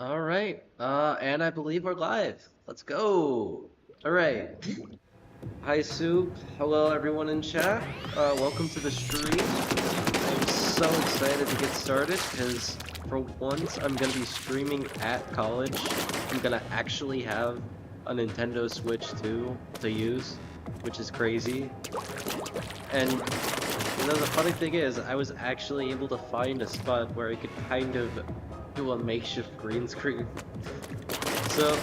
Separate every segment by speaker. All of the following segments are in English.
Speaker 1: All right. And I believe we're live. Let's go. All right. Hi, Soup. Hello, everyone in chat. Welcome to the stream. I'm so excited to get started because for once I'm gonna be streaming at college. I'm gonna actually have a Nintendo Switch 2 to use, which is crazy. And the funny thing is, I was actually able to find a spot where I could kind of do a makeshift green screen. So,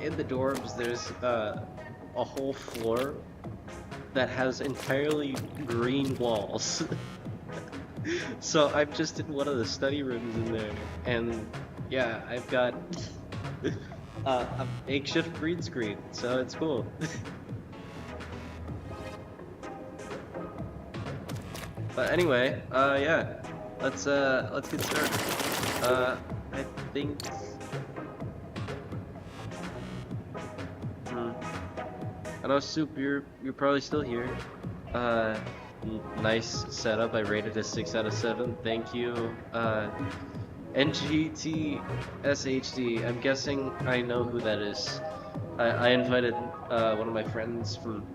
Speaker 1: in the dorms, there's a whole floor that has entirely green walls. So I'm just in one of the study rooms in there, and yeah, I've got a makeshift green screen, so it's cool. But anyway, yeah, let's get started. I think. Hmm, I know, Soup, you're probably still here. Uh, nice setup. I rated a 6 out of 7. Thank you. NGTSHD. I'm guessing I know who that is. I invited one of my friends from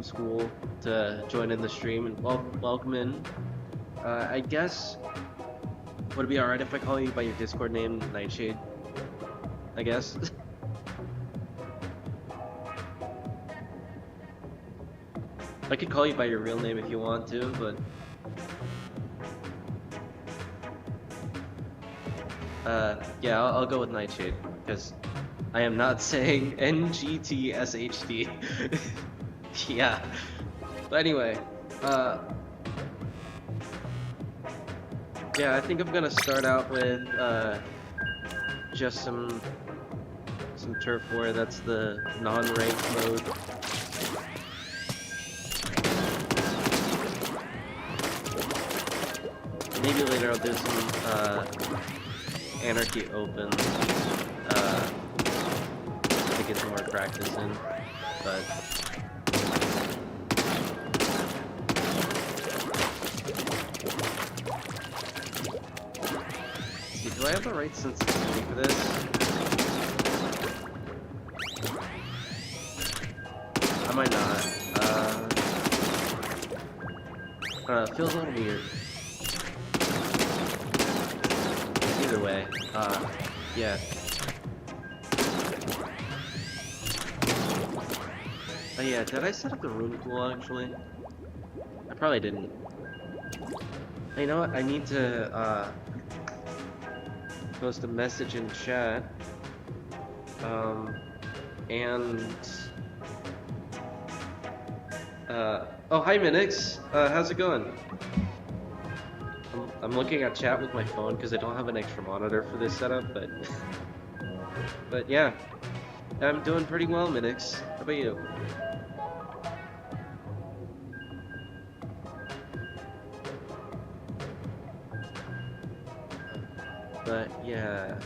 Speaker 1: school to join in the stream and welcome in. I guess would it be alright if I call you by your Discord name, Nightshade? I guess. I could call you by your real name if you want to, but yeah, I'll go with Nightshade because I am not saying NGTSHD. Yeah. But anyway, yeah, I think I'm gonna start out with just some turf war. That's the non-ranked mode. Maybe later I'll do some Anarchy Open to get some more practice in. But see, do I have the right sensitivity for this? I might not. It feels a little weird. Either way, yeah. Oh yeah, did I set up the room pool actually? I probably didn't. Hey, you know what? I need to post a message in chat. And oh, hi Minix. How's it going? I'm looking at chat with my phone because I don't have an extra monitor for this setup, but yeah, I'm doing pretty well, Minix. How about you? But yeah,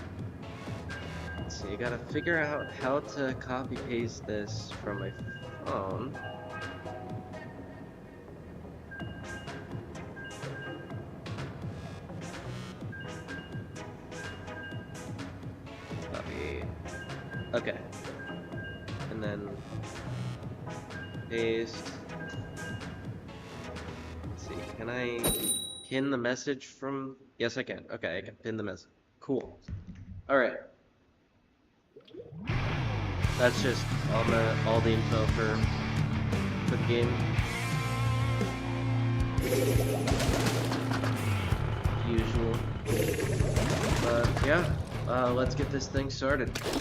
Speaker 1: let's see. I gotta figure out how to copy paste this from my phone. Copy. Okay. And then paste. Let's see. Can I pin the message from? Yes, I can. Okay, I can pin the message. Cool. All right. That's just all the info for the game. Usual. But yeah, let's get this thing started. Looking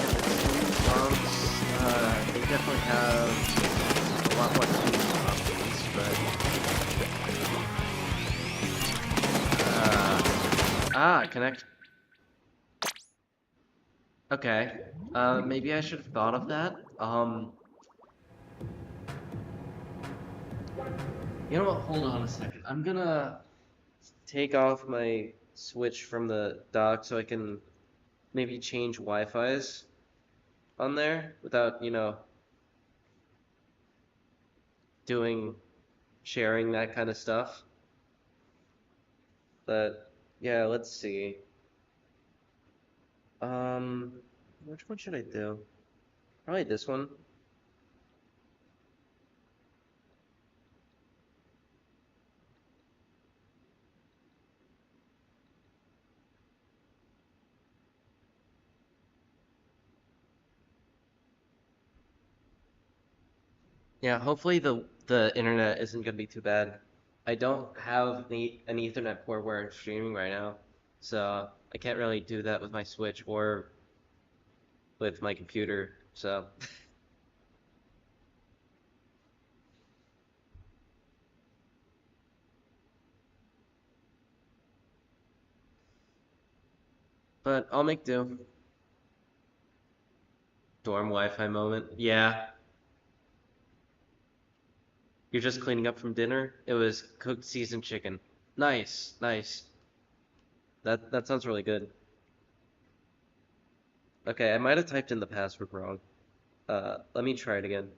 Speaker 1: at the team prompts, they definitely have a lot more team options, but connect. Okay. Maybe I should have thought of that. You know what? Hold on a second. I'm gonna take off my switch from the dock so I can maybe change Wi-Fi's on there without, sharing that kind of stuff. But Yeah, let's see. Which one should I do? Probably this one. Yeah, hopefully the internet isn't gonna be too bad. I don't have an Ethernet port where I'm streaming right now, so I can't really do that with my Switch or with my computer. So, but I'll make do. Dorm Wi-Fi moment. Yeah, you're just cleaning up from dinner. It was cooked seasoned chicken. Nice, nice. That sounds really good. Okay, I might have typed in the password wrong. Let me try it again.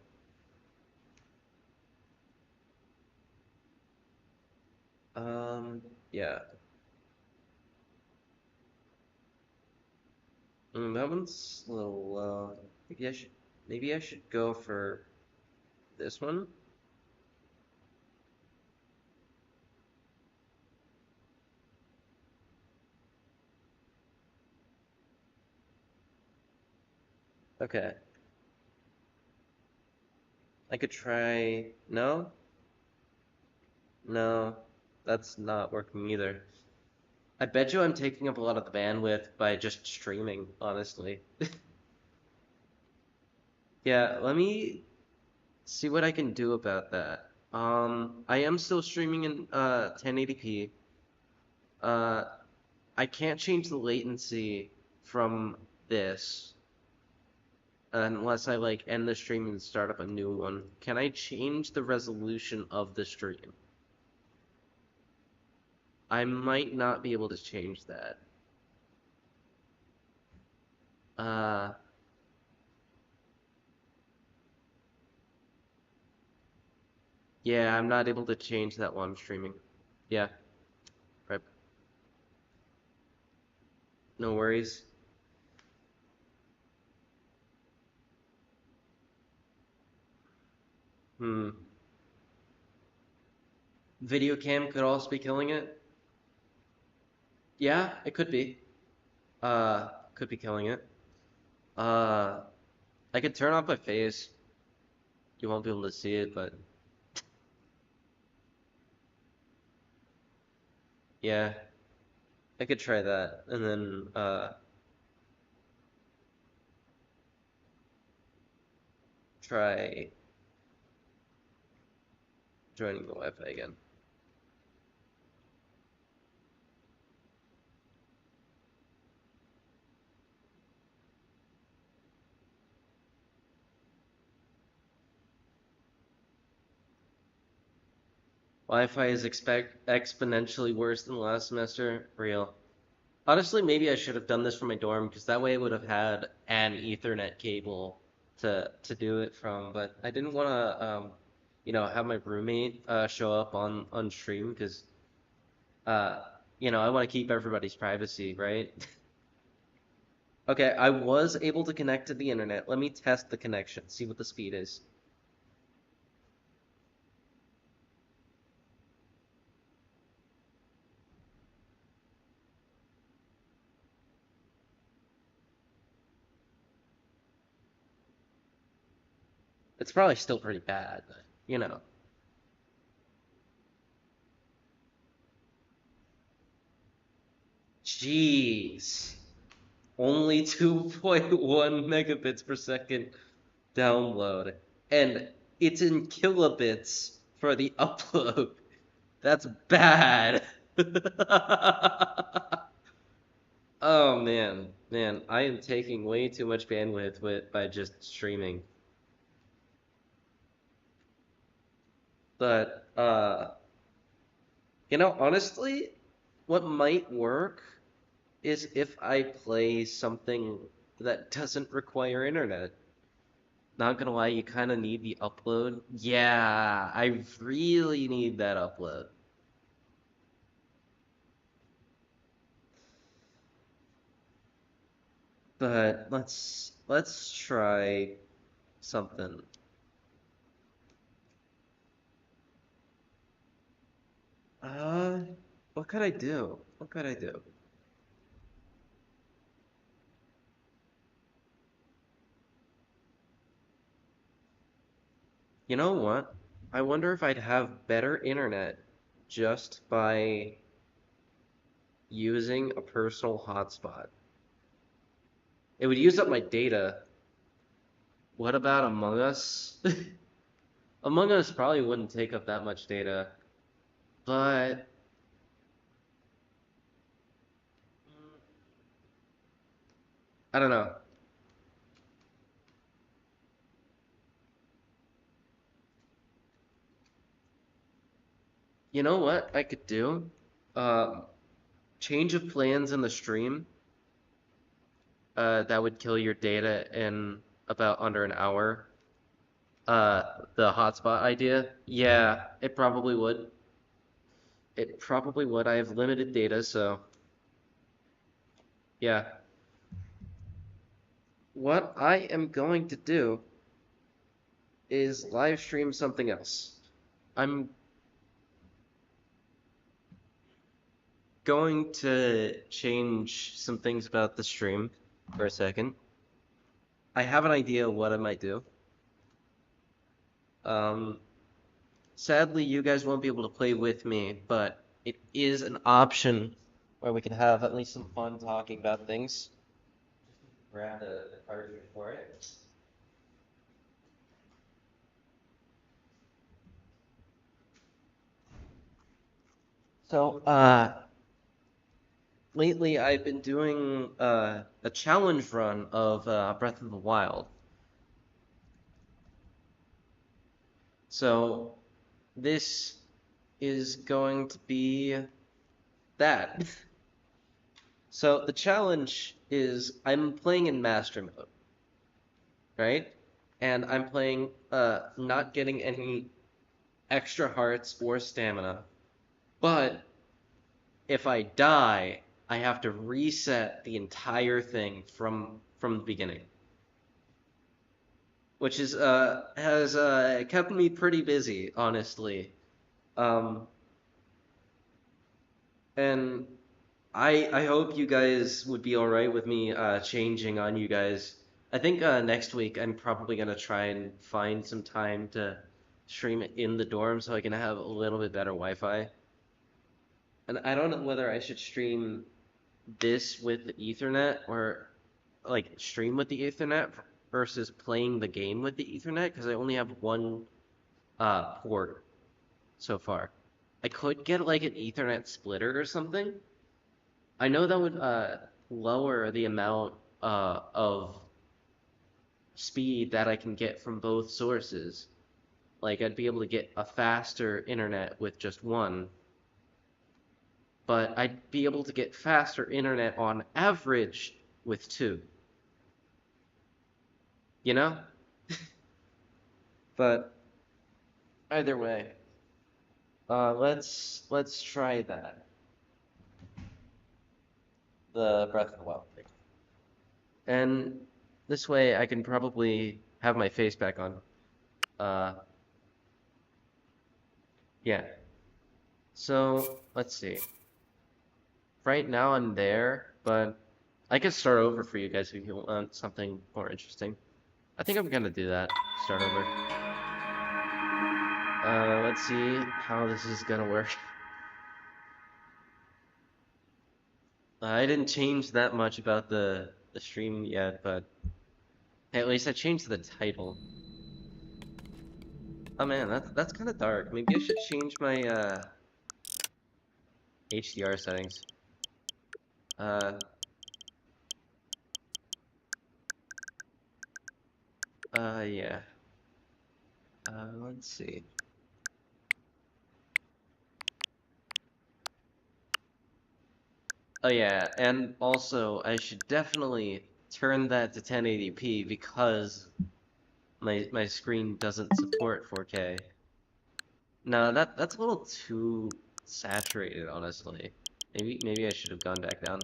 Speaker 1: Yeah. That one's a little low. Maybe I should go for this one. Okay. I could try. No? No. That's not working either. I bet you I'm taking up a lot of the bandwidth by just streaming, honestly. Yeah, let me see what I can do about that. I am still streaming in 1080p. Uh, I can't change the latency from this unless I like end the stream and start up a new one. Can I change the resolution of the stream? I might not be able to change that. Uh, yeah, I'm not able to change that while I'm streaming. Yeah, right. No worries. Hmm. Video cam could also be killing it. Yeah, it could be. Could be killing it. Uh, I could turn off my face. You won't be able to see it, but yeah, I could try that. And then, try joining the Wi-Fi again. Wi-Fi is exponentially worse than last semester. Real. Honestly, maybe I should have done this from my dorm because that way I would have had an Ethernet cable to do it from. But I didn't want to, have my roommate show up on stream because, uh, I want to keep everybody's privacy, right? Okay, I was able to connect to the internet. Let me test the connection, see what the speed is. It's probably still pretty bad, but, Jeez. Only 2.1 megabits per second download. And it's in kilobits for the upload. That's bad. Oh man, man, I am taking way too much bandwidth by just streaming. But honestly, what might work is if I play something that doesn't require internet. Not gonna lie, you kind of need the upload. Yeah, I really need that upload. But let's try something. Uh, what could I do? What could I do? You know what? I wonder if I'd have better internet just by using a personal hotspot. It would use up my data. What about Among Us? Among Us probably wouldn't take up that much data, but I don't know. You know what I could do? Um, Change of plans in the stream. That would kill your data in about under an hour. The hotspot idea. Yeah, it probably would. It probably would. I have limited data, so yeah. What I am going to do is live stream something else. I'm going to change some things about the stream for a second. I have an idea of what I might do. Um, Sadly, you guys won't be able to play with me, but it is an option where we can have at least some fun talking about things. Grab the cartridge for it. So, lately I've been doing a challenge run of Breath of the Wild. So, this is going to be that. So, the challenge is I'm playing in Master Mode, right? And I'm playing not getting any extra hearts or stamina. But if I die, I have to reset the entire thing from the beginning, which is has kept me pretty busy, honestly. Um, and I hope you guys would be all right with me changing on you guys. I think next week I'm probably gonna try and find some time to stream it in the dorm so I can have a little bit better Wi-Fi. And I don't know whether I should stream this with the Ethernet or like stream with the Ethernet versus playing the game with the Ethernet because I only have one port so far. I could get like an Ethernet splitter or something. I know that would lower the amount of speed that I can get from both sources. Like I'd be able to get a faster internet with just one, but I'd be able to get faster internet on average with two. You know? But either way, let's try that. The Breath of the Wild thing. And this way I can probably have my face back on. Uh, yeah. So let's see. Right now I'm there, but I can start over for you guys if you want something more interesting. I think I'm gonna do that. Start over. Let's see how this is gonna work. I didn't change that much about the stream yet, but hey, at least I changed the title. Oh man, that's kind of dark. Maybe I should change my HDR settings. Uh, yeah. Let's see. Oh yeah, and also I should definitely turn that to 1080p because my screen doesn't support 4K. No, that's a little too saturated, honestly. Maybe I should have gone back down.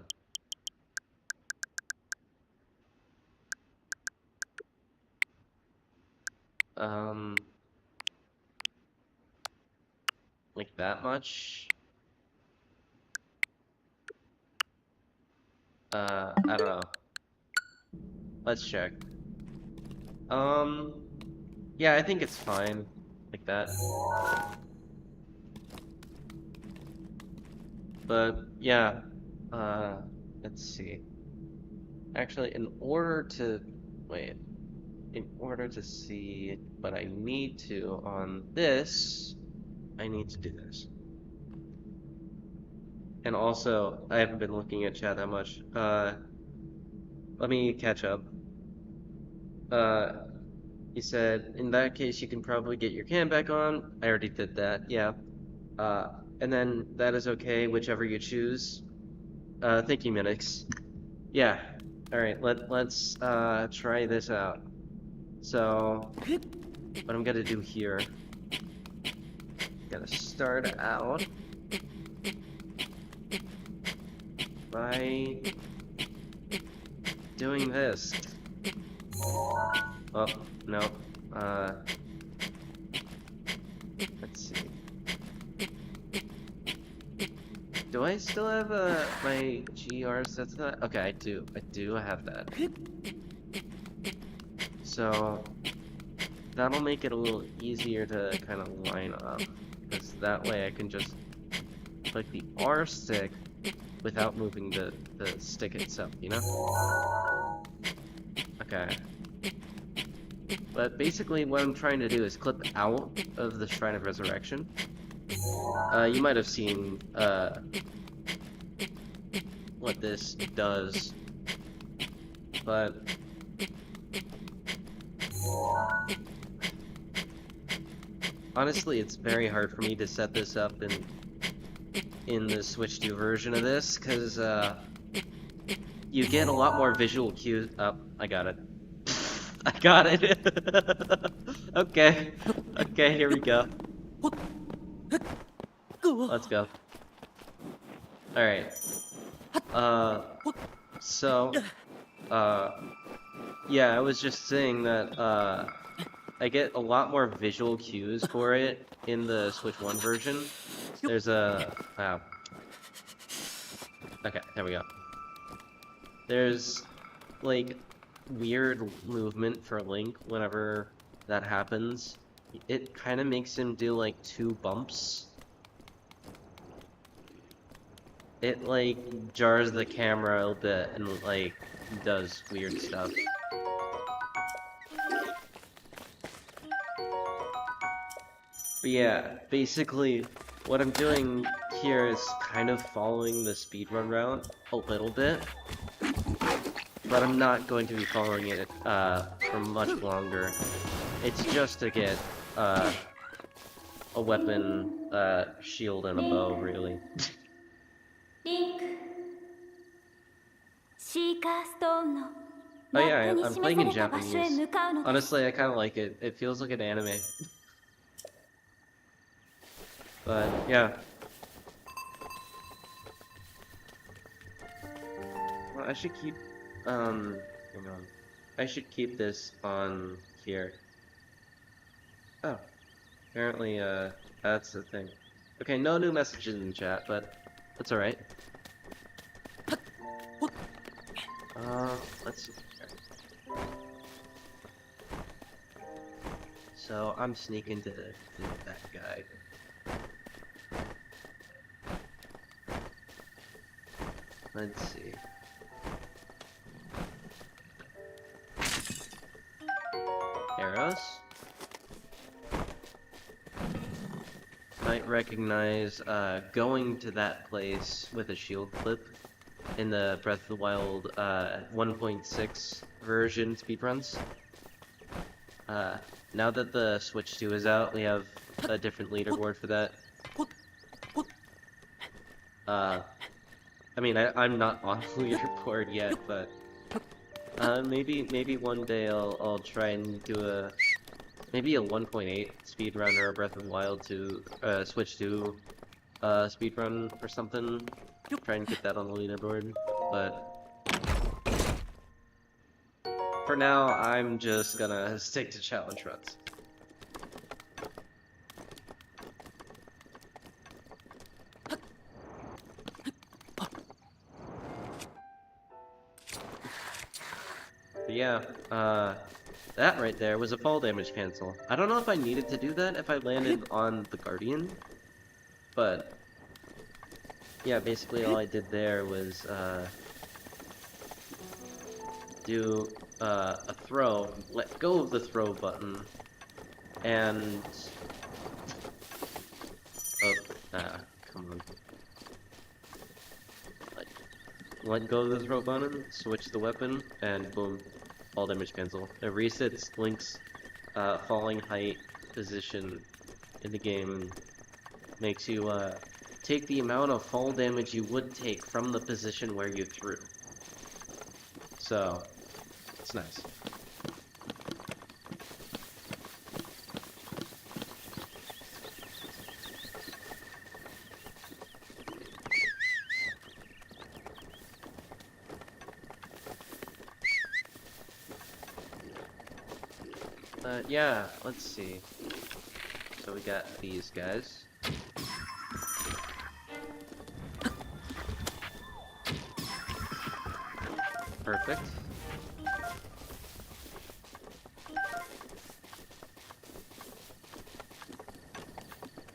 Speaker 1: Like that much? I don't know. Let's check. Yeah, I think it's fine. Like that. But, yeah. Let's see. Actually, wait. In order to see what I need to on this, I need to do this. And also, I haven't been looking at chat that much. Let me catch up. He said, in that case, you can probably get your cam back on. I already did that, yeah. And then that is okay, whichever you choose. Thank you, Minix. Yeah. All right, let's try this out. So, what I'm gonna do here, gonna start out by doing this. Oh, no. Let's see. Do I still have my GR set to that? Okay, I do. I do have that. So that'll make it a little easier to kind of line up, because that way I can just click the R stick without moving the stick itself, you know? Okay. But basically what I'm trying to do is clip out of the Shrine of Resurrection. You might have seen what this does, but honestly, it's very hard for me to set this up in the Switch 2 version of this, because you get a lot more visual cues. Oh, I got it. I got it. Okay. Okay, here we go. Let's go. Alright. Yeah, I was just saying that, I get a lot more visual cues for it in the Switch 1 version. There's a... Wow. Okay, there we go. There's, like, weird movement for Link whenever that happens. It kind of makes him do, like, 2 bumps. It, like, jars the camera a little bit and, like, does weird stuff. But yeah, basically, what I'm doing here is kind of following the speedrun route a little bit. But I'm not going to be following it for much longer. It's just to get a weapon, shield, and a bow, really. Oh yeah, I'm playing in Japanese. Honestly, I kind of like it. It feels like an anime. But, yeah. Well, I should keep, hang on. I should keep this on here. Oh. Apparently, that's the thing. Okay, no new messages in chat, but that's alright. Let's see. So, I'm sneaking to that guy. Let's see. Arrows? Might recognize going to that place with a shield clip in the Breath of the Wild 1.6 version speedruns. Now that the Switch 2 is out, we have a different leaderboard for that. I mean, I'm not on the leaderboard yet, but maybe one day I'll try and do maybe a 1.8 speedrun or a Breath of the Wild to Switch 2 speedrun or something. Try and get that on the leaderboard, but for now I'm just gonna stick to challenge runs. Yeah, that right there was a fall damage cancel. I don't know if I needed to do that if I landed on the Guardian, but yeah, basically all I did there was do a throw, let go of the throw button, and come on. Let go of the throw button, switch the weapon, and boom, fall damage cancel. It resets Link's falling height position in the game and makes you take the amount of fall damage you would take from the position where you threw. So, it's nice. Yeah, let's see. So we got these guys. Perfect.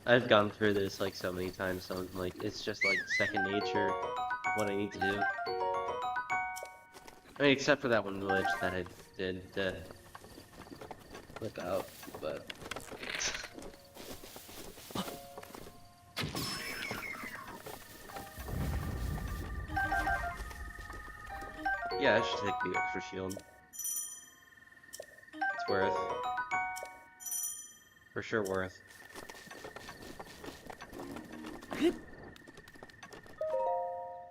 Speaker 1: I've gone through this like so many times, so like it's just like second nature what I need to do. I mean, except for that one glitch that I did flip out, but yeah, I should take the extra shield. It's worth. For sure worth.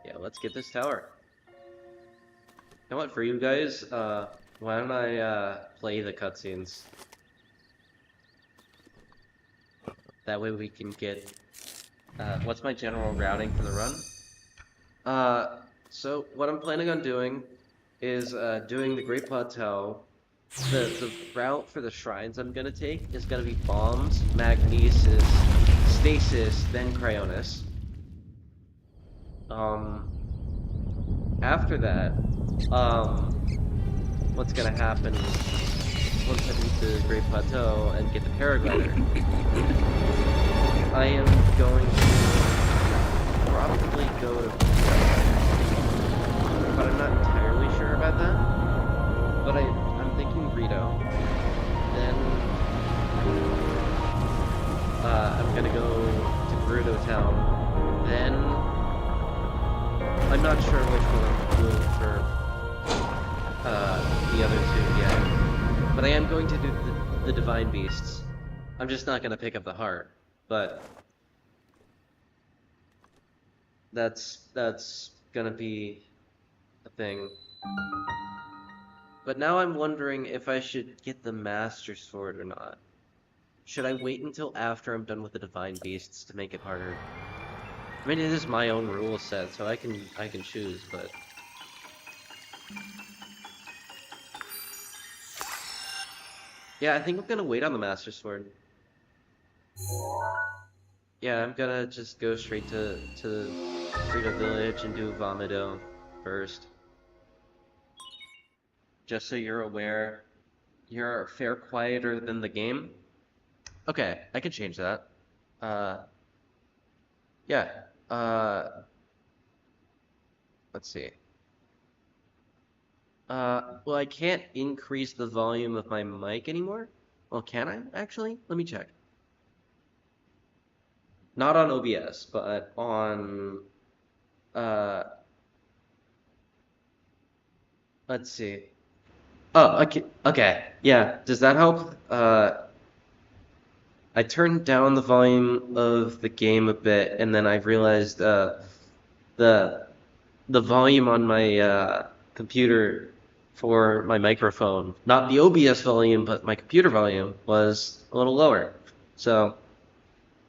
Speaker 1: Yeah, let's get this tower. You know what, for you guys, why don't I play the cutscenes? That way we can get, what's my general routing for the run? So what I'm planning on doing is doing the Great Plateau. The route for the shrines I'm gonna take is gonna be Bombs, Magnesis, Stasis, then Cryonis. After that, what's gonna happen once I beat the Great Plateau and get the Paraglider, I am going to probably go to, but I'm not entirely sure about that. But I'm thinking Rito. Then I'm gonna go to Gerudo Town. Then I'm not sure which one will for the other two yet. But I am going to do the Divine Beasts. I'm just not gonna pick up the heart. But that's gonna be a thing. But now I'm wondering if I should get the Master Sword or not. Should I wait until after I'm done with the Divine Beasts to make it harder? I mean, it is my own rule set, so I can choose, but yeah, I think I'm gonna wait on the Master Sword. Yeah, I'm gonna just go straight to Frito Village and do Vomito first. Just so you're aware, you're fair quieter than the game. Okay, I can change that. Yeah. Let's see. Well, I can't increase the volume of my mic anymore. Well, can I actually? Let me check. Not on OBS, but on let's see. Oh, okay. Okay. Yeah. Does that help? I turned down the volume of the game a bit, and then I realized the volume on my computer for my microphone, not the OBS volume, but my computer volume, was a little lower. So,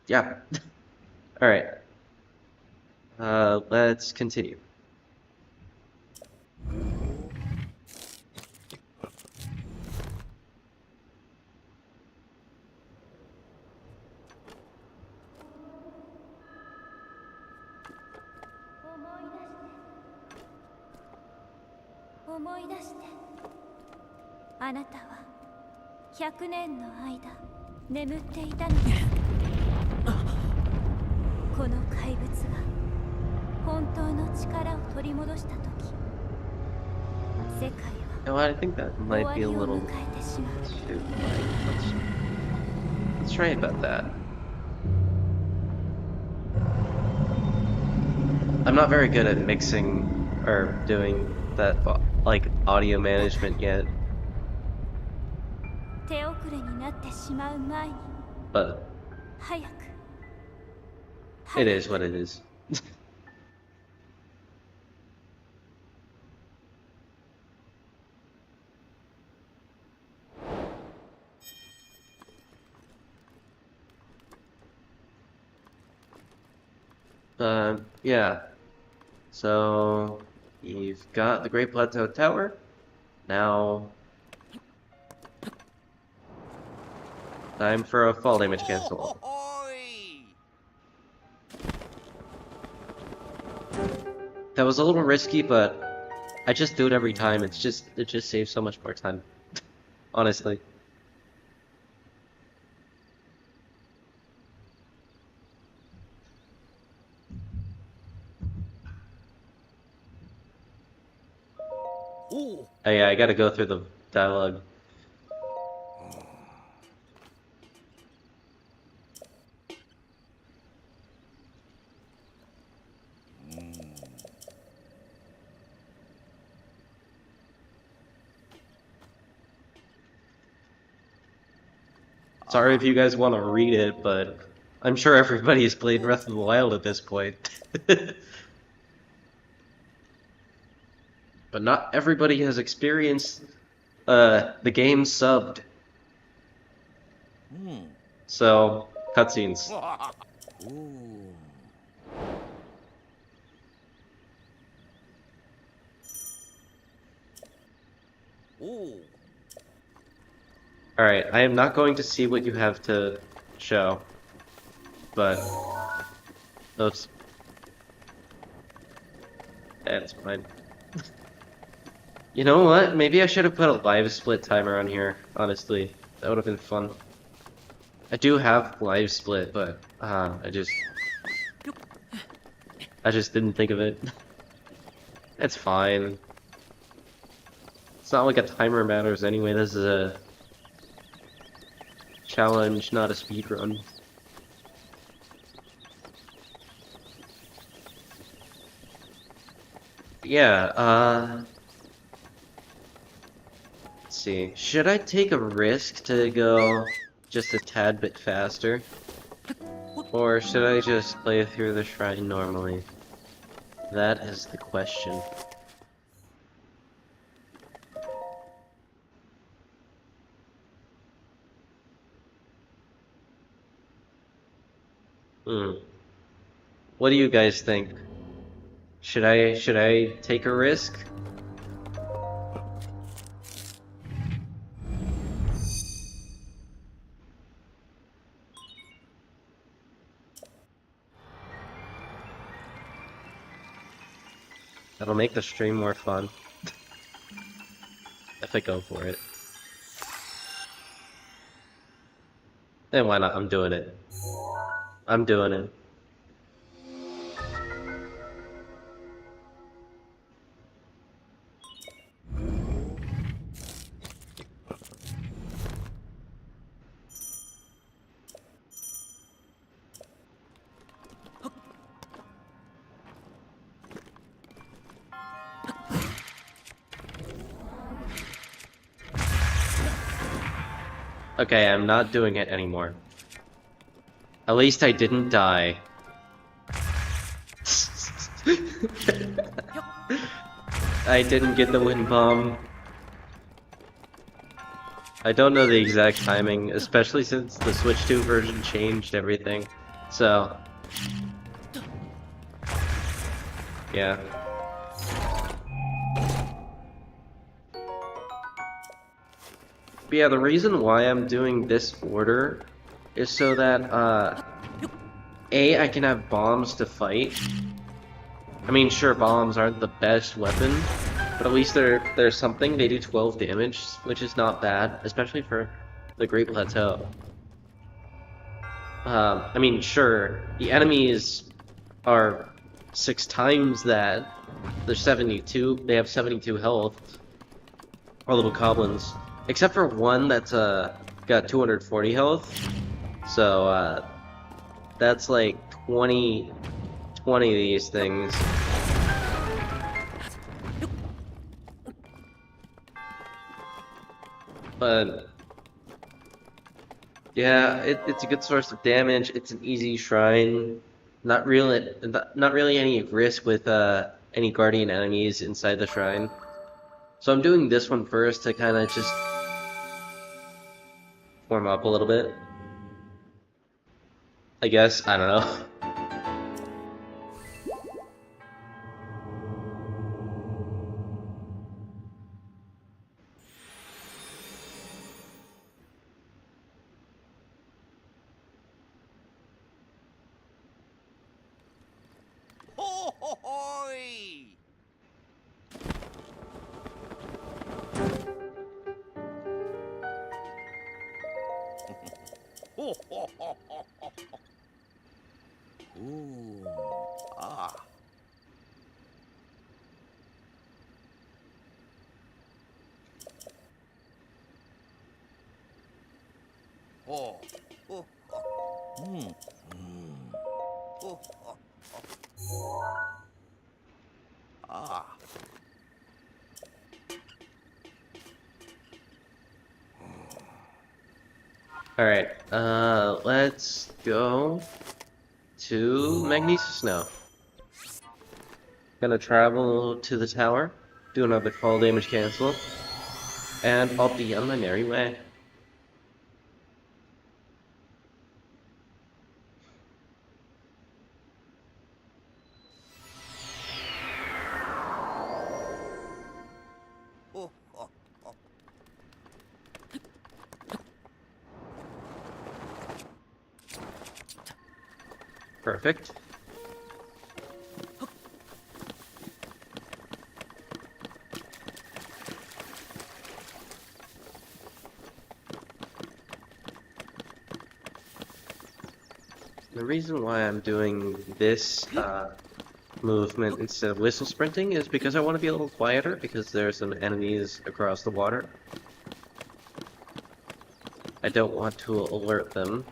Speaker 1: yeah. All right. Let's continue.
Speaker 2: あなたは100年の間眠っていたのです。この怪物が本当の力を取り戻した時、世界
Speaker 1: No, I think that might be a little too let's try about that. I'm not very good at mixing or doing that like audio management yet. But it is what it is. Yeah. So you've got the Great Plateau Tower. Now, time for a fall damage cancel. That was a little risky, but I just do it every time. It just saves so much more time. Honestly. Oh yeah, I gotta go through the dialogue. Sorry if you guys want to read it, but I'm sure everybody's played Breath of the Wild at this point. But not everybody has experienced the game subbed. So, cutscenes. Alright, I am not going to see what you have to show. But... oops. That's fine. You know what? Maybe I should have put a live split timer on here, honestly. That would have been fun. I do have live split, but I just didn't think of it. It's fine. It's not like a timer matters anyway. This is a challenge, not a speedrun. Yeah, let's see. Should I take a risk to go just a tad bit faster? Or should I just play through the shrine normally? That is the question. What do you guys think? Should I take a risk? That'll make the stream more fun. If I go for it. Then why not? I'm doing it. I'm doing it. Okay, I'm not doing it anymore. At least I didn't die. I didn't get the wind bomb. I don't know the exact timing, especially since the Switch 2 version changed everything. So... yeah. But yeah, the reason why I'm doing this order is so that, A, I can have bombs to fight. I mean, sure, bombs aren't the best weapon, But at least there's something. They do 12 damage, which is not bad, especially for the Great Plateau. I mean, sure, the enemies are 6 times that. They're 72. They have 72 health. Our little goblins, except for one that's got 240 health. So that's like 20 of these things. But yeah, it's a good source of damage. It's an easy shrine. Not really any risk with any guardian enemies inside the shrine. So I'm doing this one first to kind of just warm up a little bit. I guess, I don't know.
Speaker 3: Ho ho hoy! Ho ho ho ho ho! Ooh, ah. Oh, oh, oh. Oh, oh, oh. Ah.
Speaker 1: Alright, let's go to Magnesis now. Gonna travel to the tower, do another fall damage cancel, and I'll be on my merry way.
Speaker 3: Oh, oh, oh.
Speaker 1: Perfect. The reason why I'm doing this movement instead of whistle sprinting is because I want to be a little quieter because there's some enemies across the water. I don't want to alert them.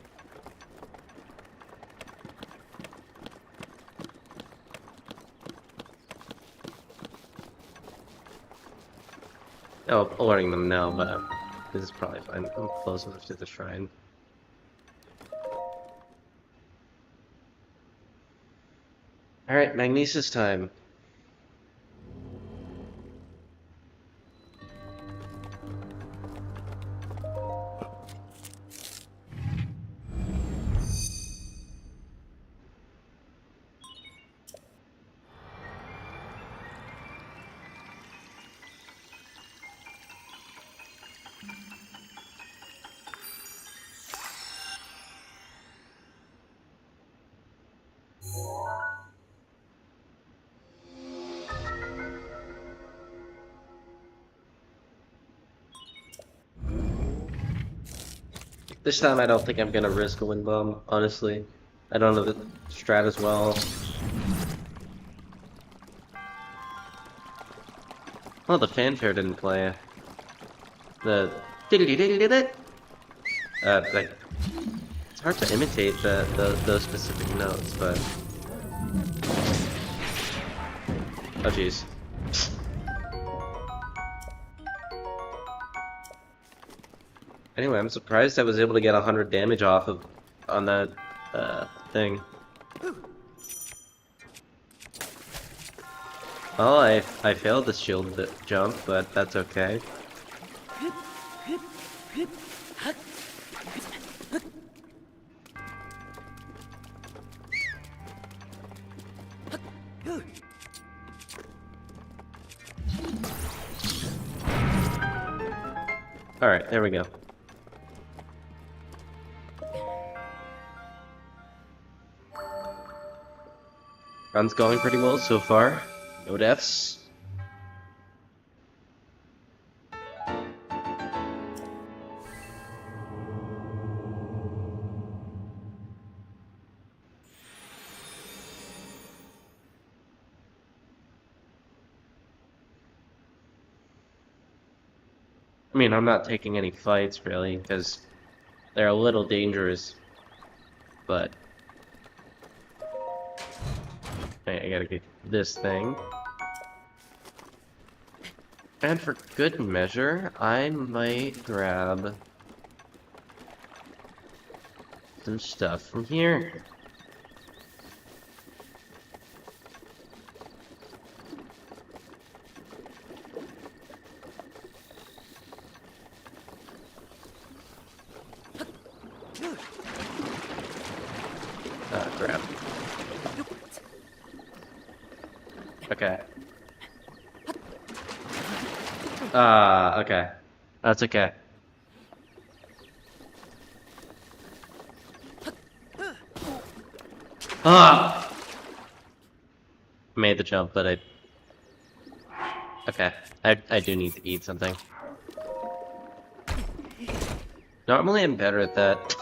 Speaker 1: Oh, alerting them now, but this is probably fine. I'm close enough to the shrine. Alright, Magnesis time. This time I don't think I'm gonna risk a wind bomb, honestly. I don't know the strat as well. Well, the fanfare didn't play. The like, it's hard to imitate those specific notes, but oh jeez. Anyway, I'm surprised I was able to get 100 damage off of on that thing. Well, I failed the shield jump, but that's okay. Alright, there we go. Run's going pretty well so far. No deaths. I mean, I'm not taking any fights really, because they're a little dangerous. But I gotta get this thing. And for good measure, I might grab some stuff from here. Grab. Okay. Okay. That's okay. Ah! Made the jump, but I... Okay. I do need to eat something. Normally I'm better at that.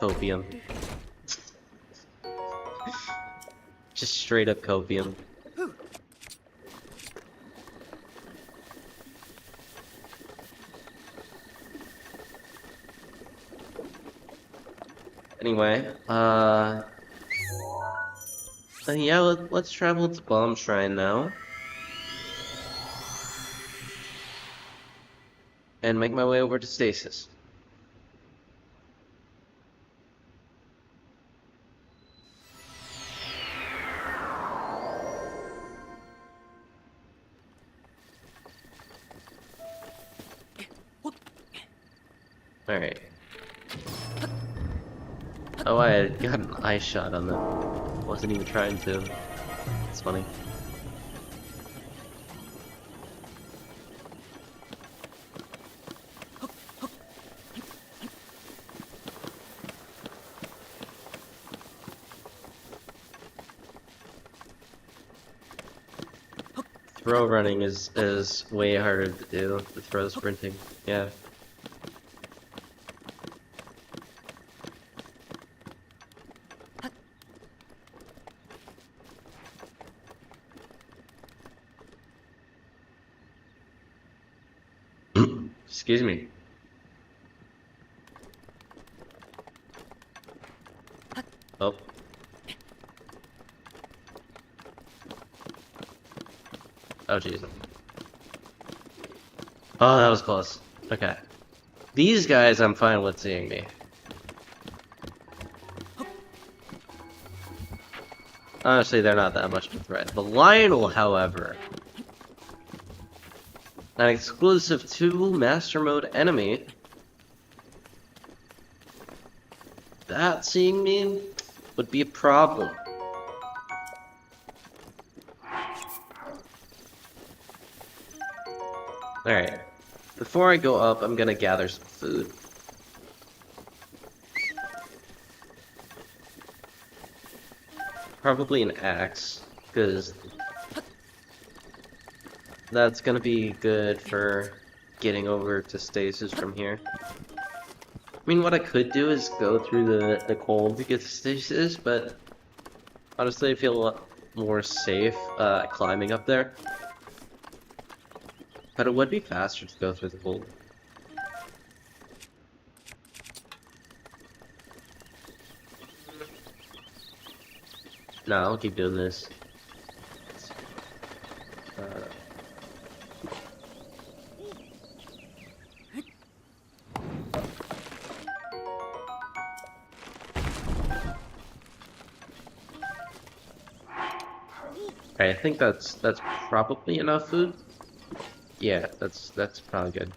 Speaker 1: Copium. Just straight up copium. Anyway, yeah, let's travel to Bomb Shrine now. And make my way over to Stasis. Alright. Oh, I got an eye shot on them. Wasn't even trying to. It's funny. Throw running is way harder to do. The throw sprinting, yeah. Excuse me. Oh. Oh, jeez. Oh, that was close. Okay. These guys, I'm fine with seeing me. Honestly, they're not that much of a threat. The Lionel, however, an exclusive to Master Mode enemy. That seeing me would be a problem. Alright. Before I go up, I'm gonna gather some food. Probably an axe, because that's gonna be good for getting over to Stasis from here. I mean, what I could do is go through the cold to get to Stasis, but honestly I feel a lot more safe climbing up there. But it would be faster to go through the cold. No, I'll keep doing this. I think that's probably enough food. Yeah, that's probably good.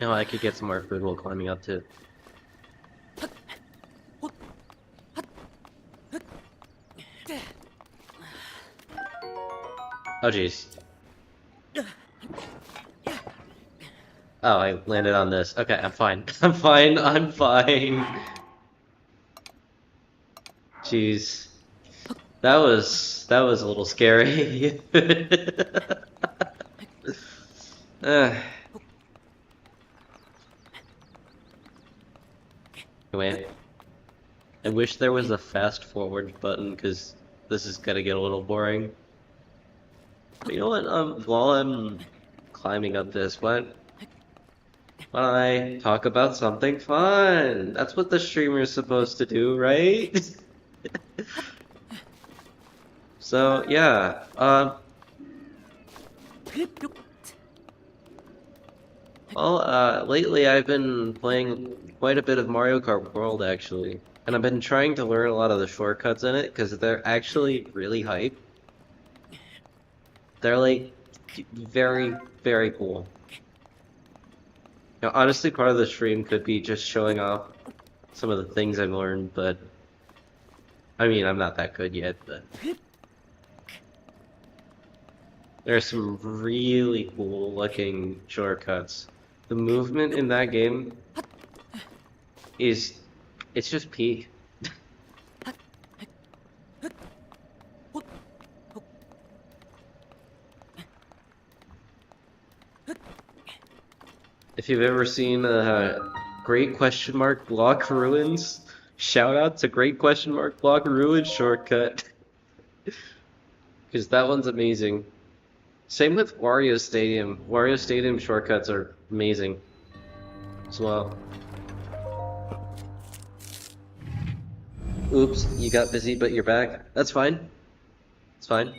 Speaker 1: No, I could get some more food while climbing up too. Oh jeez. Oh, I landed on this. Okay, I'm fine. I'm fine. I'm fine. Jeez. That was a little scary. uh, wait. I wish there was a fast forward button because this is gonna get a little boring. But you know what? While I'm climbing up this, why don't I talk about something fun? That's what the streamer's supposed to do, right? So yeah, lately I've been playing quite a bit of Mario Kart World actually, and I've been trying to learn a lot of the shortcuts in it because they're actually really hype. They're like very, very cool. Now, honestly, part of the stream could be just showing off some of the things I've learned, but I mean, I'm not that good yet, but there's some really cool looking shortcuts. The movement in that game is, it's just peak. If you've ever seen Great Question Mark Block Ruins, shout out to Great Question Mark Block Ruins shortcut. Because that one's amazing. Same with Wario Stadium. Wario Stadium shortcuts are amazing as well. Oops, you got busy, but you're back. That's fine. It's fine.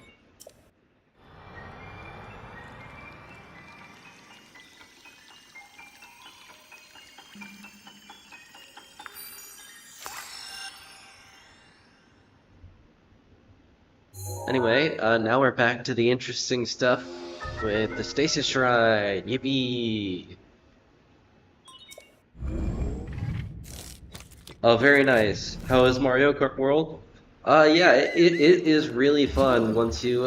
Speaker 1: Anyway, now we're back to the interesting stuff with the Stasis Shrine. Yippee! Oh, very nice. How is Mario Kart World? Yeah, it is really fun once you,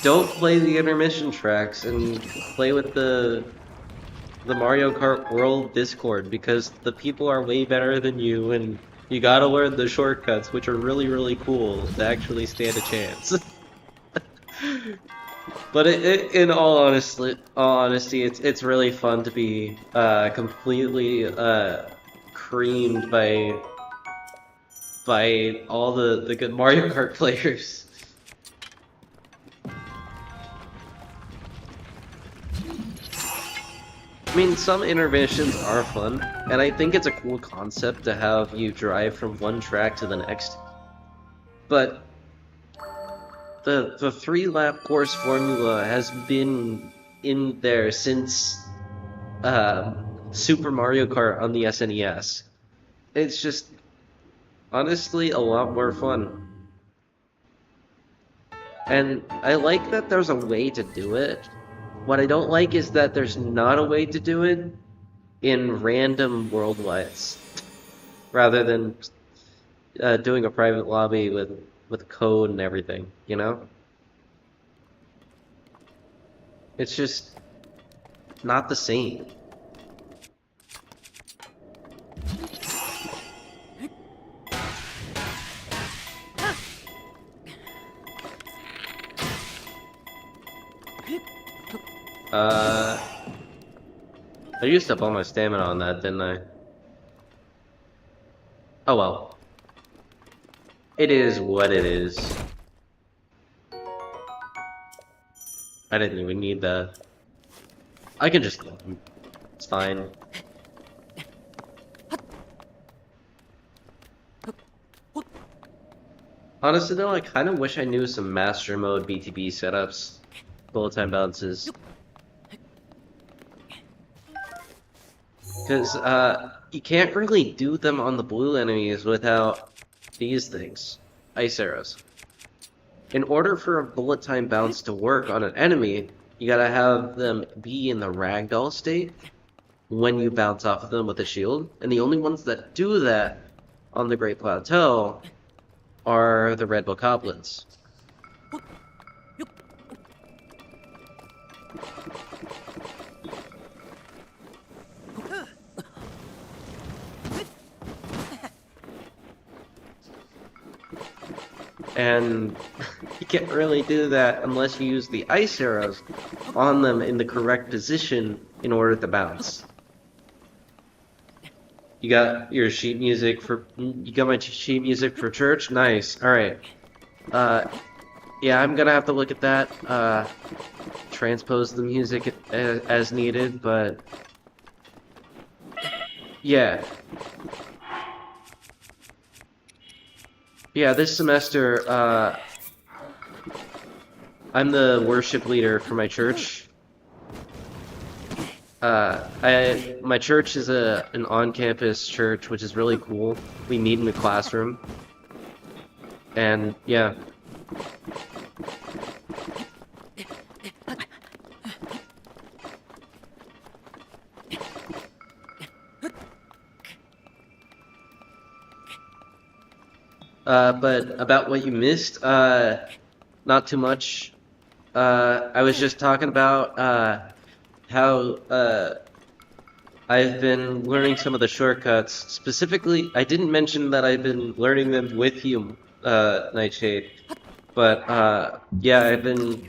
Speaker 1: don't play the intermission tracks and play with the Mario Kart World Discord because the people are way better than you and you gotta learn the shortcuts, which are really, really cool to actually stand a chance. But in all honesty, it's really fun to be completely creamed by all the good Mario Kart players. I mean, some intermissions are fun, and I think it's a cool concept to have you drive from one track to the next. But the 3-lap course formula has been in there since Super Mario Kart on the SNES. It's just honestly a lot more fun. And I like that there's a way to do it. What I don't like is that there's not a way to do it in random worldwides, rather than doing a private lobby with code and everything, you know? It's just not the same. I used up all my stamina on that, didn't I? Oh well. It is what it is. I didn't even need that. I can just climb. It's fine. Honestly though, I kind of wish I knew some Master Mode BTB setups. Bullet time bounces. Because, you can't really do them on the blue enemies without these things. Ice arrows. In order for a bullet time bounce to work on an enemy, you gotta have them be in the ragdoll state when you bounce off of them with a shield. And the only ones that do that on the Great Plateau are the Red Bokoblins. and you can't really do that unless you use the ice arrows on them in the correct position in order to bounce. You got your sheet music for... You got my sheet music for church? Nice. Alright. Yeah, I'm gonna have to look at that. Transpose the music as needed, but... Yeah. Yeah, this semester, I'm the worship leader for my church. My church is an on-campus church, which is really cool. We meet in the classroom. And, yeah. But about what you missed, not too much. I was just talking about, how, I've been learning some of the shortcuts. Specifically, I didn't mention that I've been learning them with you, Nightshade. But, yeah, I've been,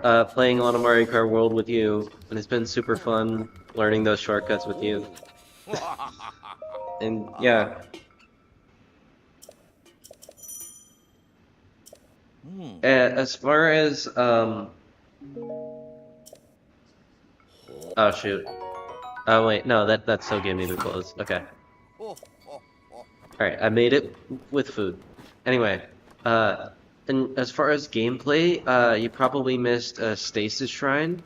Speaker 1: playing a lot of Mario Kart World with you, and it's been super fun learning those shortcuts with you. And, yeah. As far as, oh shoot. Oh wait, no, that still gave me the clothes. Okay. Alright, I made it with food. Anyway, and as far as gameplay, you probably missed a Stasis Shrine,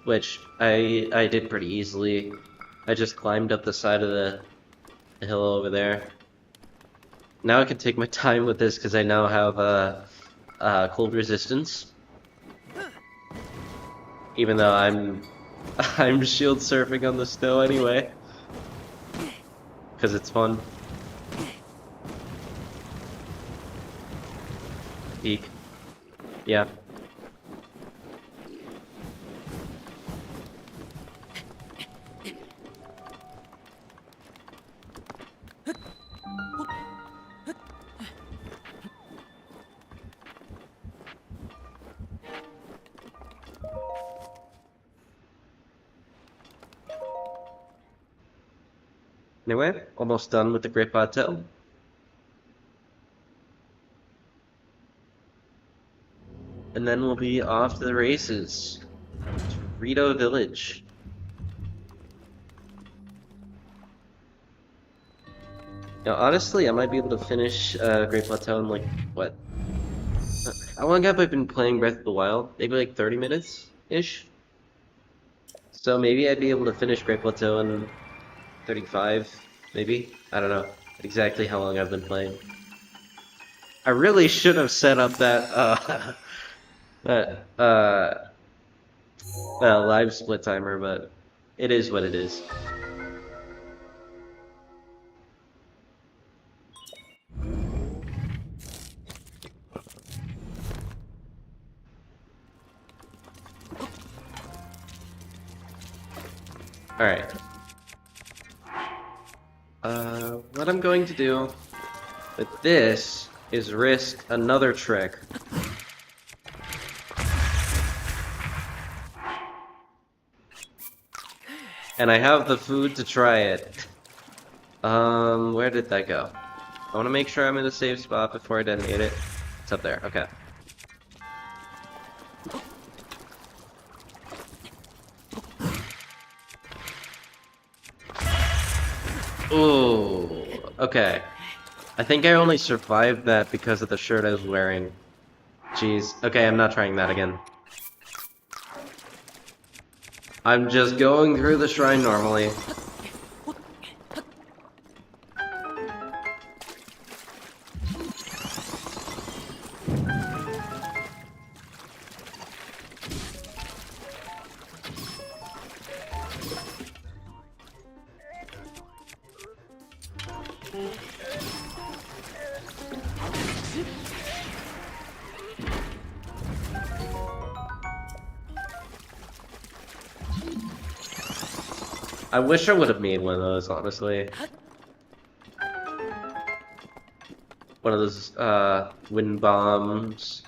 Speaker 1: which I did pretty easily. I just climbed up the side of the hill over there. Now I can take my time with this because I now have cold resistance. Even though I'm shield surfing on the snow anyway. Because it's fun. Eek. Yeah. Anyway, almost done with the Great Plateau. And then we'll be off to the races. To Rito Village. Now, honestly, I might be able to finish Great Plateau in like, what? How long have I been playing Breath of the Wild? Maybe like 30 minutes-ish? So maybe I'd be able to finish Great Plateau in 35, maybe? I don't know exactly how long I've been playing. I really should have set up that, live split timer, but it is what it is. Alright. What I'm going to do with this is risk another trick. And I have the food to try it. Where did that go? I want to make sure I'm in a safe spot before I detonate it. It's up there, okay. Ooh, okay. I think I only survived that because of the shirt I was wearing. Jeez. Okay, I'm not trying that again. I'm just going through the shrine normally. I wish I would have made one of those, honestly. What one of those wind bombs.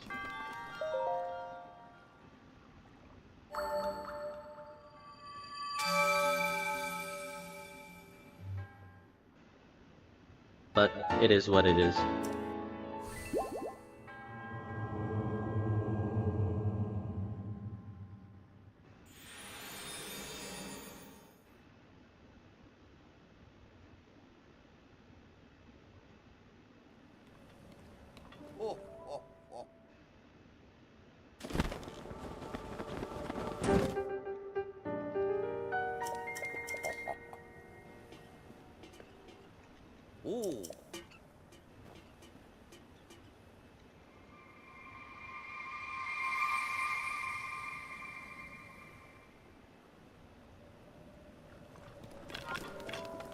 Speaker 1: But it is what it is.
Speaker 3: Oh, oh, oh. Oh.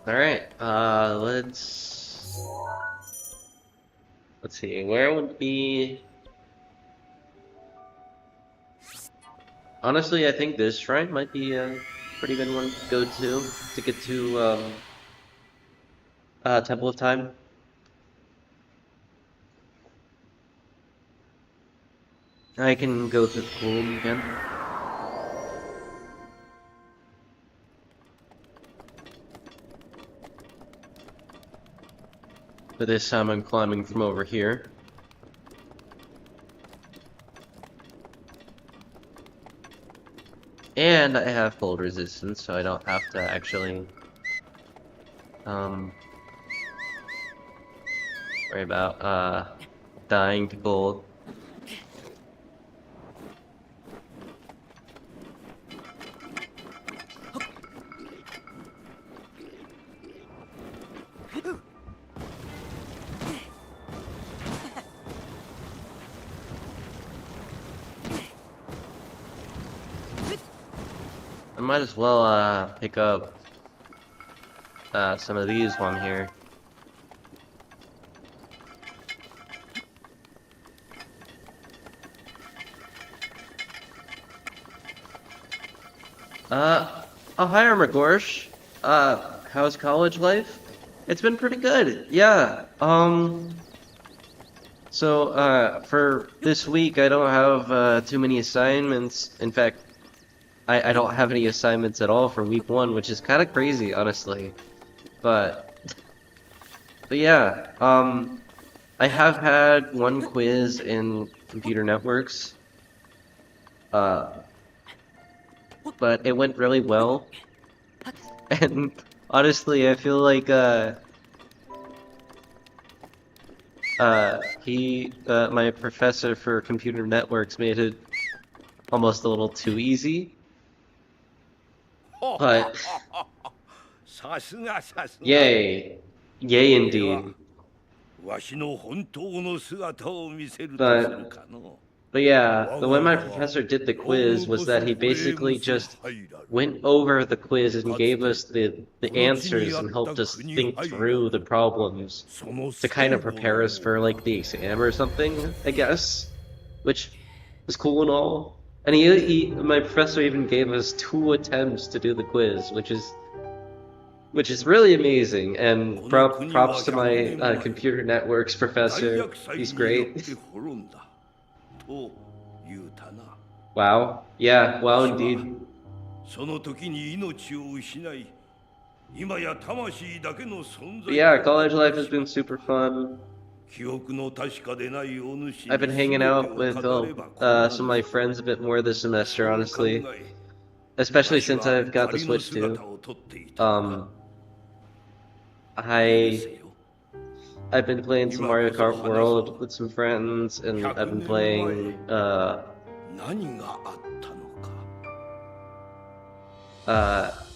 Speaker 1: Alright, let's see, where would be... Honestly, I think this shrine might be a pretty good one to go to get to, Temple of Time. I can go to the pool again. But this time I'm climbing from over here. And I have cold resistance, so I don't have to actually worry about dying to cold. I might as well pick up some of these while I'm here. Oh, hi, Armagorsh. How's college life? It's been pretty good, yeah. So, for this week, I don't have too many assignments. In fact, I don't have any assignments at all for week 1, which is kind of crazy, honestly. But yeah, I have had one quiz in computer networks. But it went really well. And honestly, I feel like my professor for computer networks made it almost a little too easy. But yay, yay indeed. But yeah, the way my professor did the quiz was that he basically just went over the quiz and gave us the answers and helped us think through the problems to kind of prepare us for like the exam or something, I guess, which was cool and all. And my professor even gave us 2 attempts to do the quiz, which is really amazing. And props to my computer networks professor. He's great. Wow. Yeah, wow indeed. But yeah, college life has been super fun. I've been hanging out with some of my friends a bit more this semester, honestly. Especially since I've got the Switch too. I've been playing some Mario Kart World with some friends, and I've been playing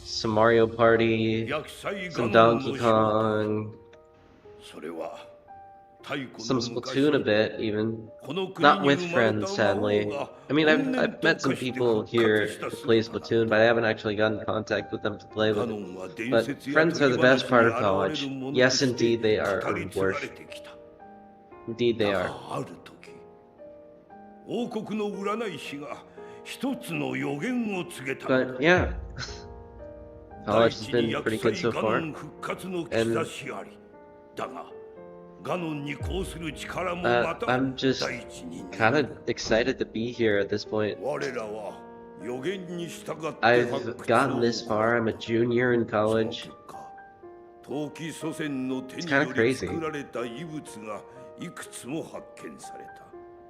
Speaker 1: some Mario Party, some Donkey Kong, some Splatoon a bit, even. Not with friends, sadly. I mean, I've met some people here who play Splatoon, but I haven't actually gotten in contact with them to play with it. But friends are the best part of college. Yes, indeed they are, Urbanborsh. Indeed they are. But yeah, college has been pretty good so far. And I'm just kind of excited to be here at this point. I've gotten this far. I'm a junior in college. It's kind of crazy.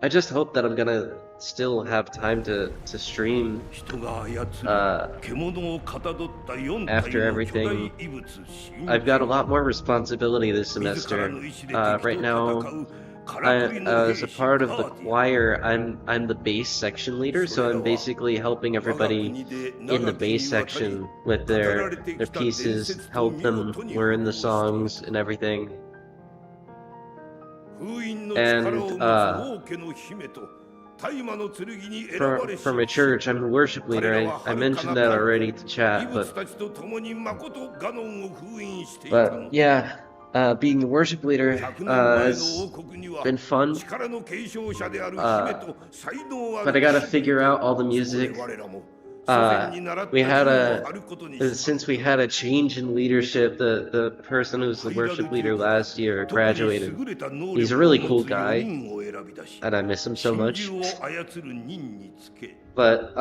Speaker 1: I just hope that I'm gonna still have time to stream after everything. I've got a lot more responsibility this semester. Right now, as a part of the choir, I'm the bass section leader, so I'm basically helping everybody in the bass section with their pieces, help them learn the songs and everything. And for my church, I'm the worship leader. I mentioned that already to chat, but yeah, being the worship leader has been fun. But I gotta figure out all the music. Since we had a change in leadership, the person who's the worship leader last year graduated. He's a really cool guy, and I miss him so much. But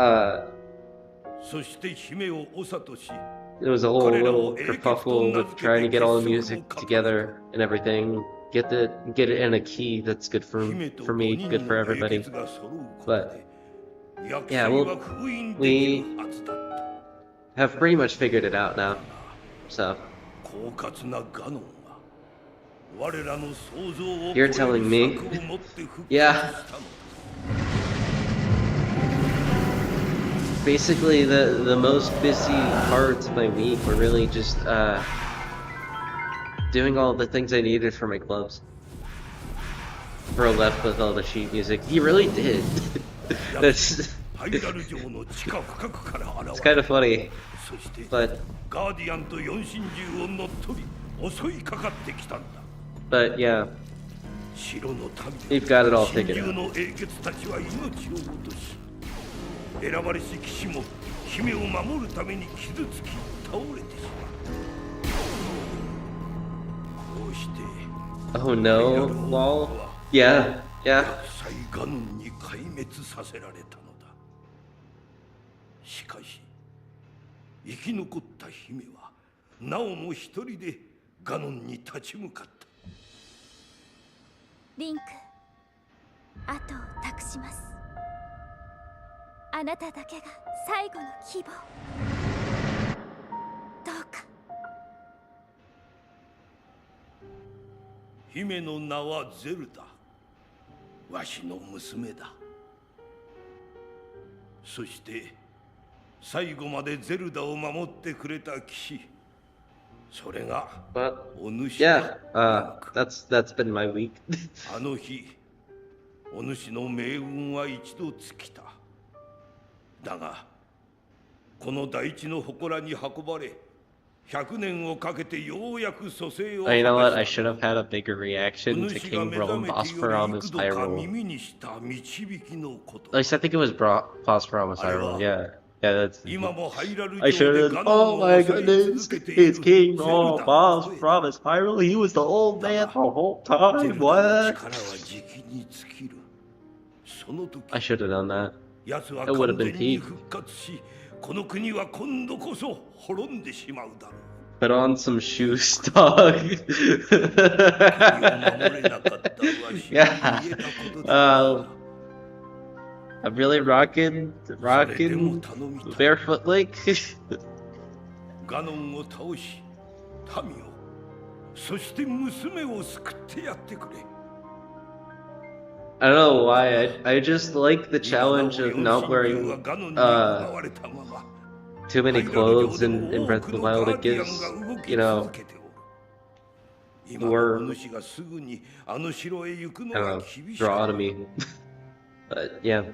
Speaker 1: it was a whole little kerfuffle with trying to get all the music together and everything. Get it in a key that's good for me, good for everybody. But yeah, we have pretty much figured it out now. So you're telling me? Yeah. Basically, the most busy parts of my week were really just doing all the things I needed for my clubs. Bro left with all the sheet music. He really did. It's kind of funny, but yeah, we've got it all figured out. Oh no, lol. Yeah.
Speaker 3: しかし生き残った姫はなおも一人でガノンに立ち向かった。
Speaker 2: リンク、後を託します。あなただけが最後の希望。どうか。
Speaker 3: 姫の名はゼルダ。わしの娘だ。そして最後までゼルダを守ってくれた騎士。それがお主だ。
Speaker 1: That's been my week.
Speaker 3: あの日、お主の命運は一度尽きた。だが、この大地の祠に運ばれ、100年をかけてようやく蘇生を。
Speaker 1: You know what? I should have had a bigger reaction to King Rome Bosphoramus Hyrule. At least I think it was Bosphoramus Hyrule, yeah. Yeah, that's. I should have. Oh my goodness! It's King Rome Bosphoramus Hyrule. He was the old man the whole time. What? I should have done that. It would have been peak. Put on some shoes, dog. Yeah. I'm really rocking Barefoot Link. I don't know why. I just like the challenge of not wearing too many clothes in Breath of the Wild. It gives, you know, more, I don't know, draw to me. But yeah.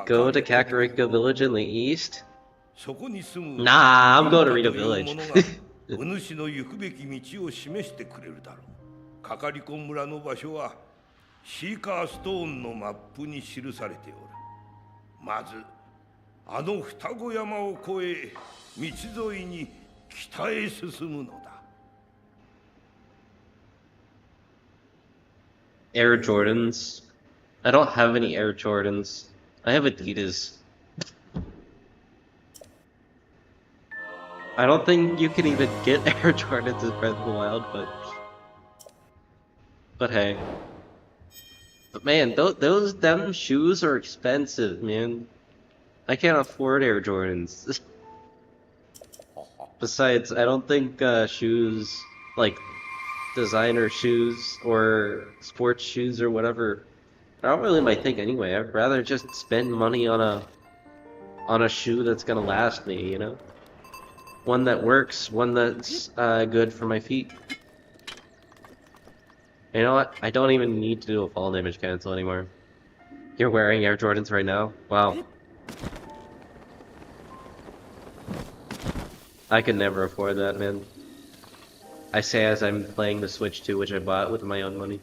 Speaker 1: Go to Kakariko Village in the east? Nah, I'm going to Rito Village.
Speaker 3: お主の行くべき道を示してくれるだろう。カカリコ村の場所はシーカーストーンのマップに記されておる。まずあの双子山を越え道沿いに北へ進むのだ。
Speaker 1: Air Jordans. I don't have any Air Jordans. I have Adidas. I don't think you can even get Air Jordans in Breath of the Wild, but hey. But man, them shoes are expensive, man. I can't afford Air Jordans. Besides, I don't think shoes, like designer shoes or sports shoes or whatever, are not really my thing anyway. I'd rather just spend money on a shoe that's gonna last me, you know? One that works, one that's good for my feet. You know what? I don't even need to do a fall damage cancel anymore. You're wearing Air Jordans right now? Wow. I could never afford that, man. I say as I'm playing the Switch 2, which I bought with my own money.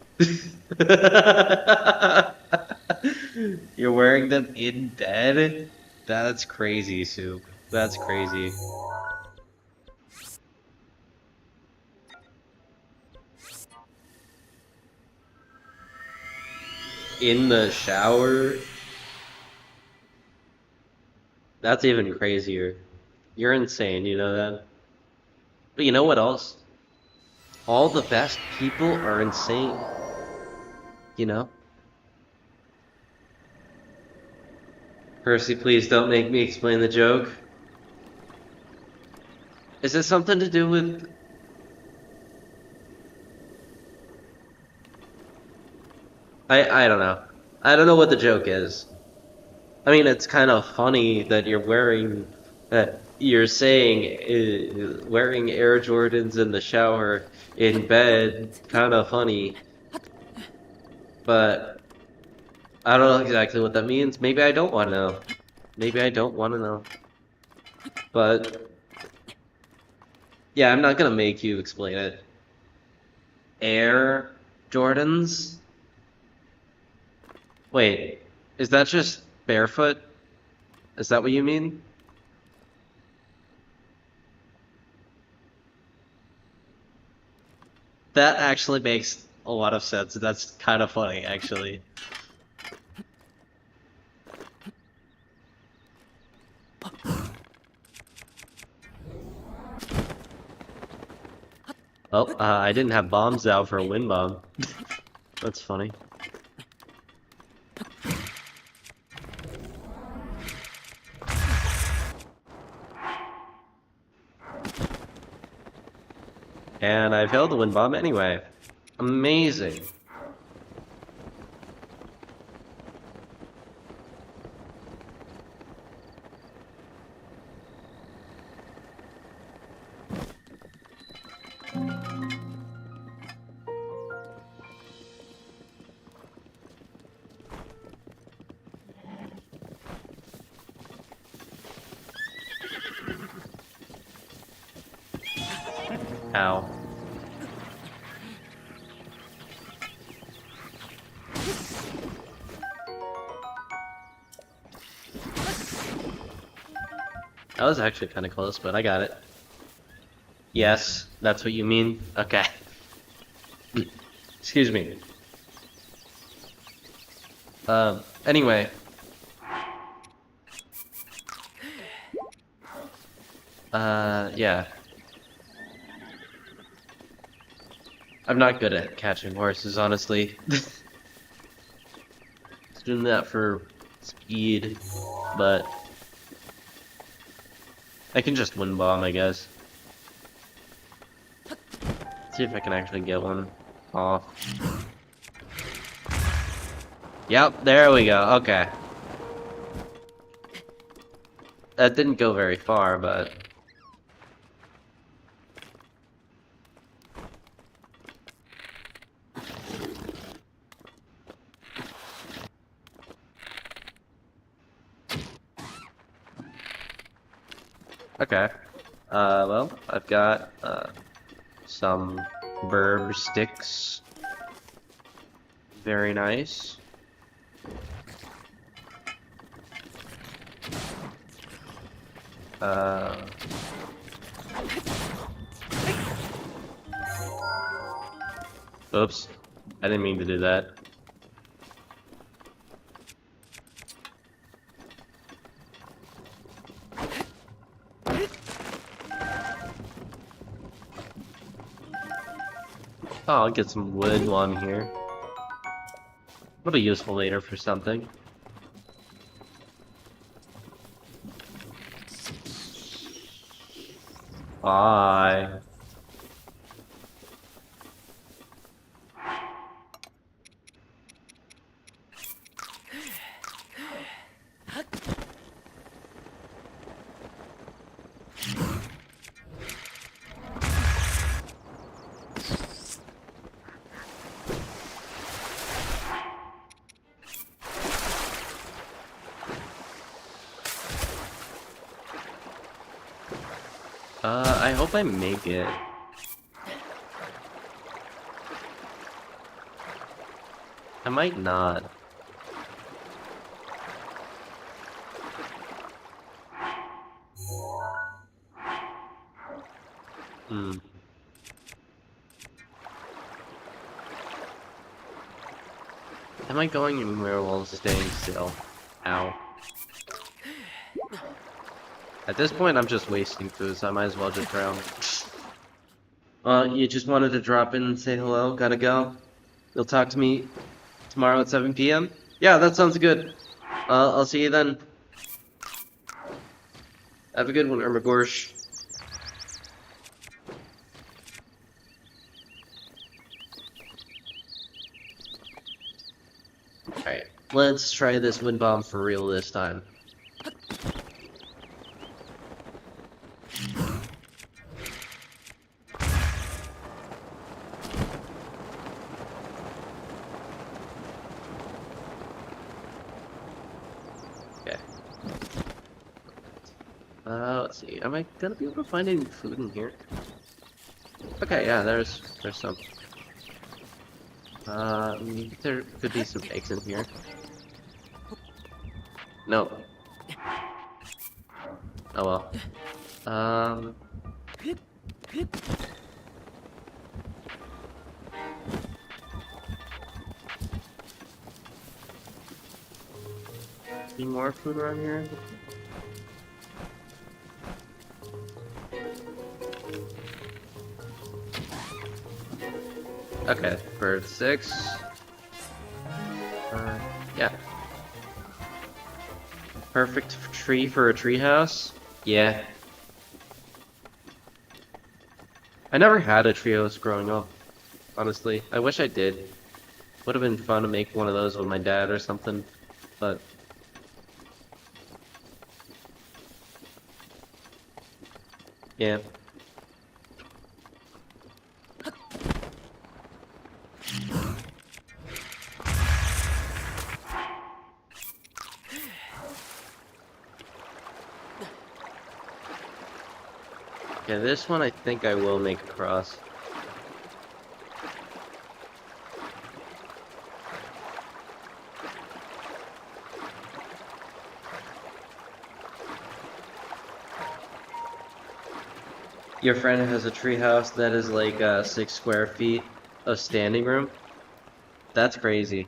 Speaker 1: You're wearing them in bed? That's crazy, Soup. That's crazy. In the shower? That's even crazier. You're insane, you know that? But you know what else? All the best people are insane. You know? Percy, please don't make me explain the joke. Is it something to do with... I don't know. I don't know what the joke is. I mean, it's kind of funny that you're wearing... you're saying wearing Air Jordans in the shower, in bed, kind of funny. But I don't know exactly what that means. Maybe I don't want to know. Maybe I don't want to know. But yeah, I'm not gonna make you explain it. Air Jordans? Wait, is that just barefoot? Is that what you mean? That actually makes a lot of sense. That's kind of funny, actually. Oh, I didn't have bombs out for a wind bomb. That's funny. And I failed the wind bomb anyway. Amazing. Ow. That was actually kind of close, but I got it. Yes, that's what you mean? Okay. Excuse me. Anyway. Yeah. I'm not good at catching horses, honestly. Doing that for speed, but I can just wind bomb, I guess. See if I can actually get one off. Yep, there we go. Okay. That didn't go very far, but... Okay. Well, I've got, some verb sticks. Very nice. Oops. I didn't mean to do that. Oh, I'll get some wood while I'm here. It'll be useful later for something. Bye. I hope I make it. I might not. Am I going anywhere while staying still? Ow. At this point, I'm just wasting food, so I might as well just drown. You just wanted to drop in and say hello? Gotta go? You'll talk to me tomorrow at 7 p.m.? Yeah, that sounds good. I'll see you then. Have a good one, Ermagorsh. Alright, let's try this wind bomb for real this time. Okay. Let's see. Am I gonna be able to find any food in here? Okay, yeah, there's some. There could be some eggs in here. No. Oh well. Any more food around here? Okay, bird 6. Yeah. Perfect tree for a treehouse? Yeah. I never had a treehouse growing up, honestly. I wish I did. Would have been fun to make one of those with my dad or something, but... yeah. Yeah, this one I think I will make across. Your friend has a treehouse that is like 6 square feet of standing room? That's crazy.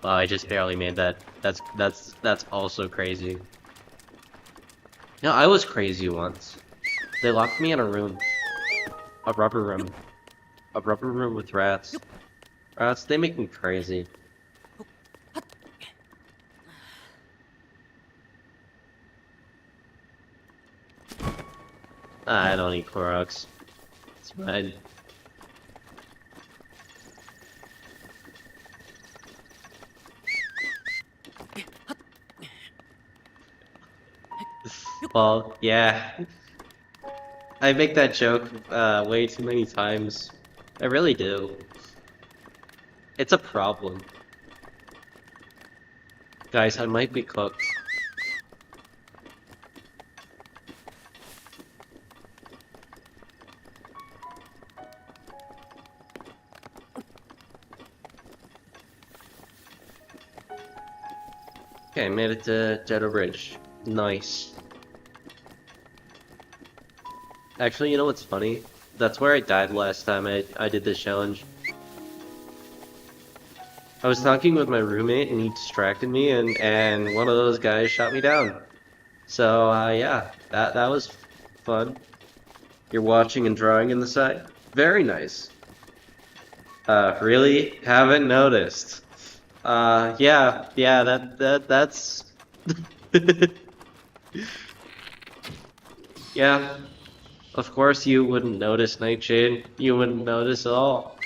Speaker 1: Wow, I just barely made that. That's also crazy. No, I was crazy once. They locked me in a room. A rubber room. A rubber room with rats. Rats, they make me crazy. I don't eat Koroks. It's fine. Well, yeah. I make that joke way too many times. I really do. It's a problem. Guys, I might be cooked. Okay, made it to Jeddah Bridge. Nice. Actually, you know what's funny? That's where I died last time I did this challenge. I was talking with my roommate and he distracted me and one of those guys shot me down. So yeah, that was fun. You're watching and drawing in the side. Very nice. Really haven't noticed. Yeah, that's yeah. Of course you wouldn't notice, Nightshade. You wouldn't notice at all.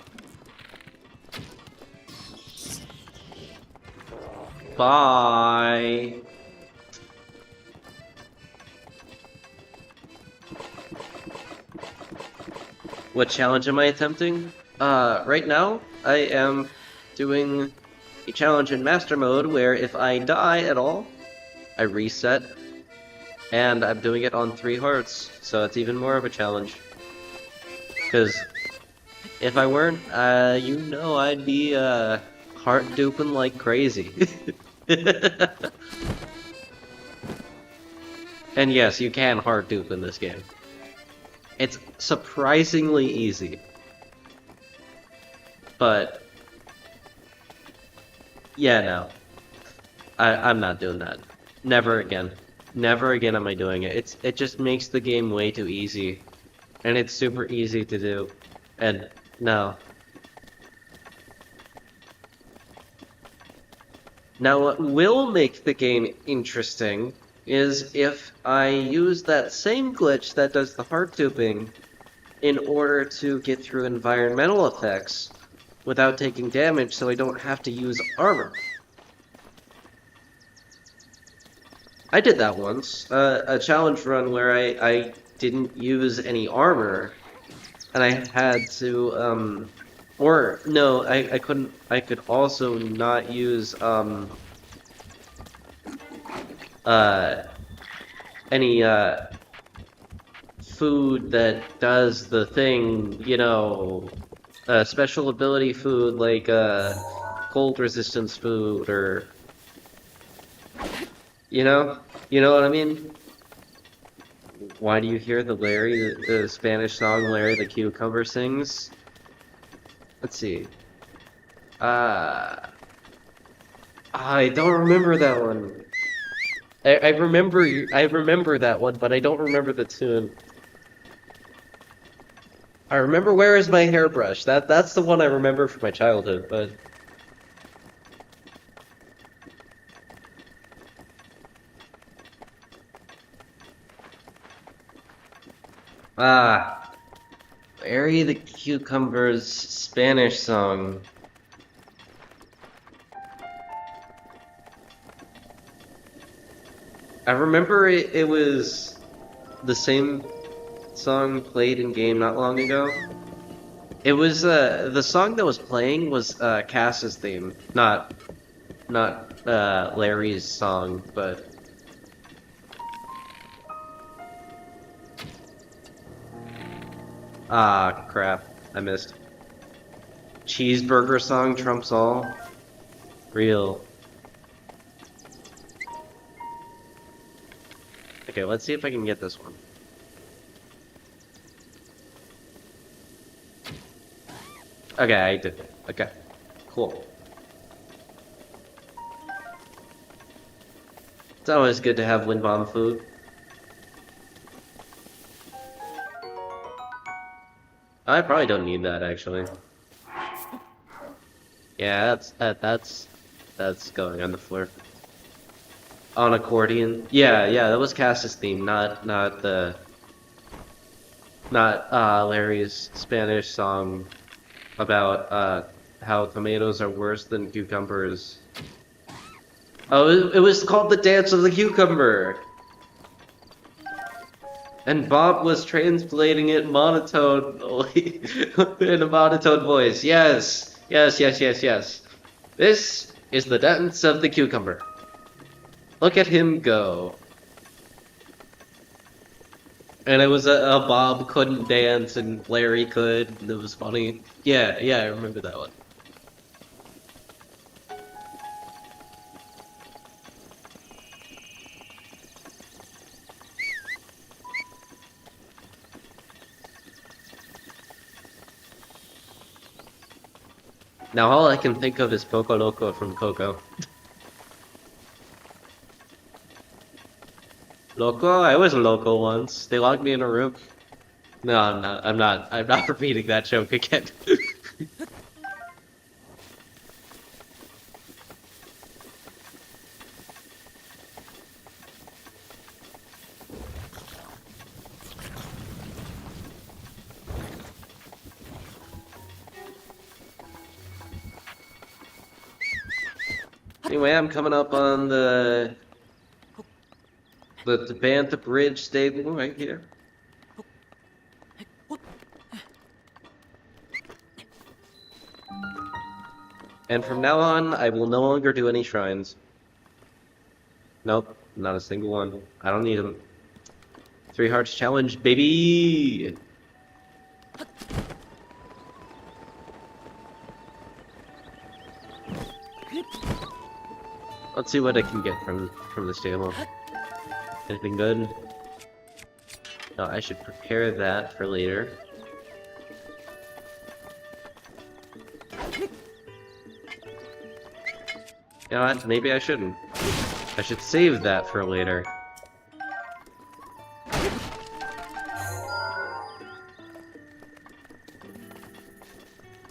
Speaker 1: Bye. What challenge am I attempting? Right now, I am doing a challenge in Master Mode where if I die at all, I reset. And I'm doing it on 3 hearts, so it's even more of a challenge. Because if I weren't, you know I'd be, heart duping like crazy. And yes, you can heart dupe in this game. It's surprisingly easy. But yeah, no. I'm not doing that. Never again. Never again am I doing it. It just makes the game way too easy. And it's super easy to do. And no. Now what will make the game interesting is if I use that same glitch that does the heart duping in order to get through environmental effects without taking damage so I don't have to use armor. I did that once, a challenge run where I didn't use any armor, and I had to, or, no, I couldn't, I could also not use, any, food that does the thing, you know, special ability food like, cold resistance food, or, you know what I mean? Why do you hear the Larry, the Spanish song Larry the Cucumber sings? Let's see. I don't remember that one. I remember that one, but I don't remember the tune. I remember Where Is My Hairbrush. That's the one I remember from my childhood, but Larry the Cucumber's Spanish song. I remember it was the same song played in game not long ago. It was the song that was playing was Cass's theme, not Larry's song, but crap, I missed. Cheeseburger song trumps all. Real. Okay, let's see if I can get this one. Okay, I did it. Okay, cool. It's always good to have wind bomb food. I probably don't need that actually. Yeah, that's going on the floor. On accordion. Yeah, that was Cass's theme, not Larry's Spanish song about how tomatoes are worse than cucumbers. Oh, it was called The Dance of the Cucumber. And Bob was translating it monotonely in a monotone voice. Yes. This is the dance of the cucumber. Look at him go. And it was a Bob couldn't dance and Larry could. And it was funny. Yeah, I remember that one. Now all I can think of is Poco Loco from Coco. Loco? I was a loco once. They locked me in a room. No, I'm not. I'm not. I'm not repeating that joke again. Anyway, I'm coming up on the Bantha Bridge stable right here. And from now on, I will no longer do any shrines. Nope, not a single one. I don't need them. 3 hearts challenge, baby! Let's see what I can get from the stable. Anything good? No, I should prepare that for later. You know what? Maybe I shouldn't. I should save that for later.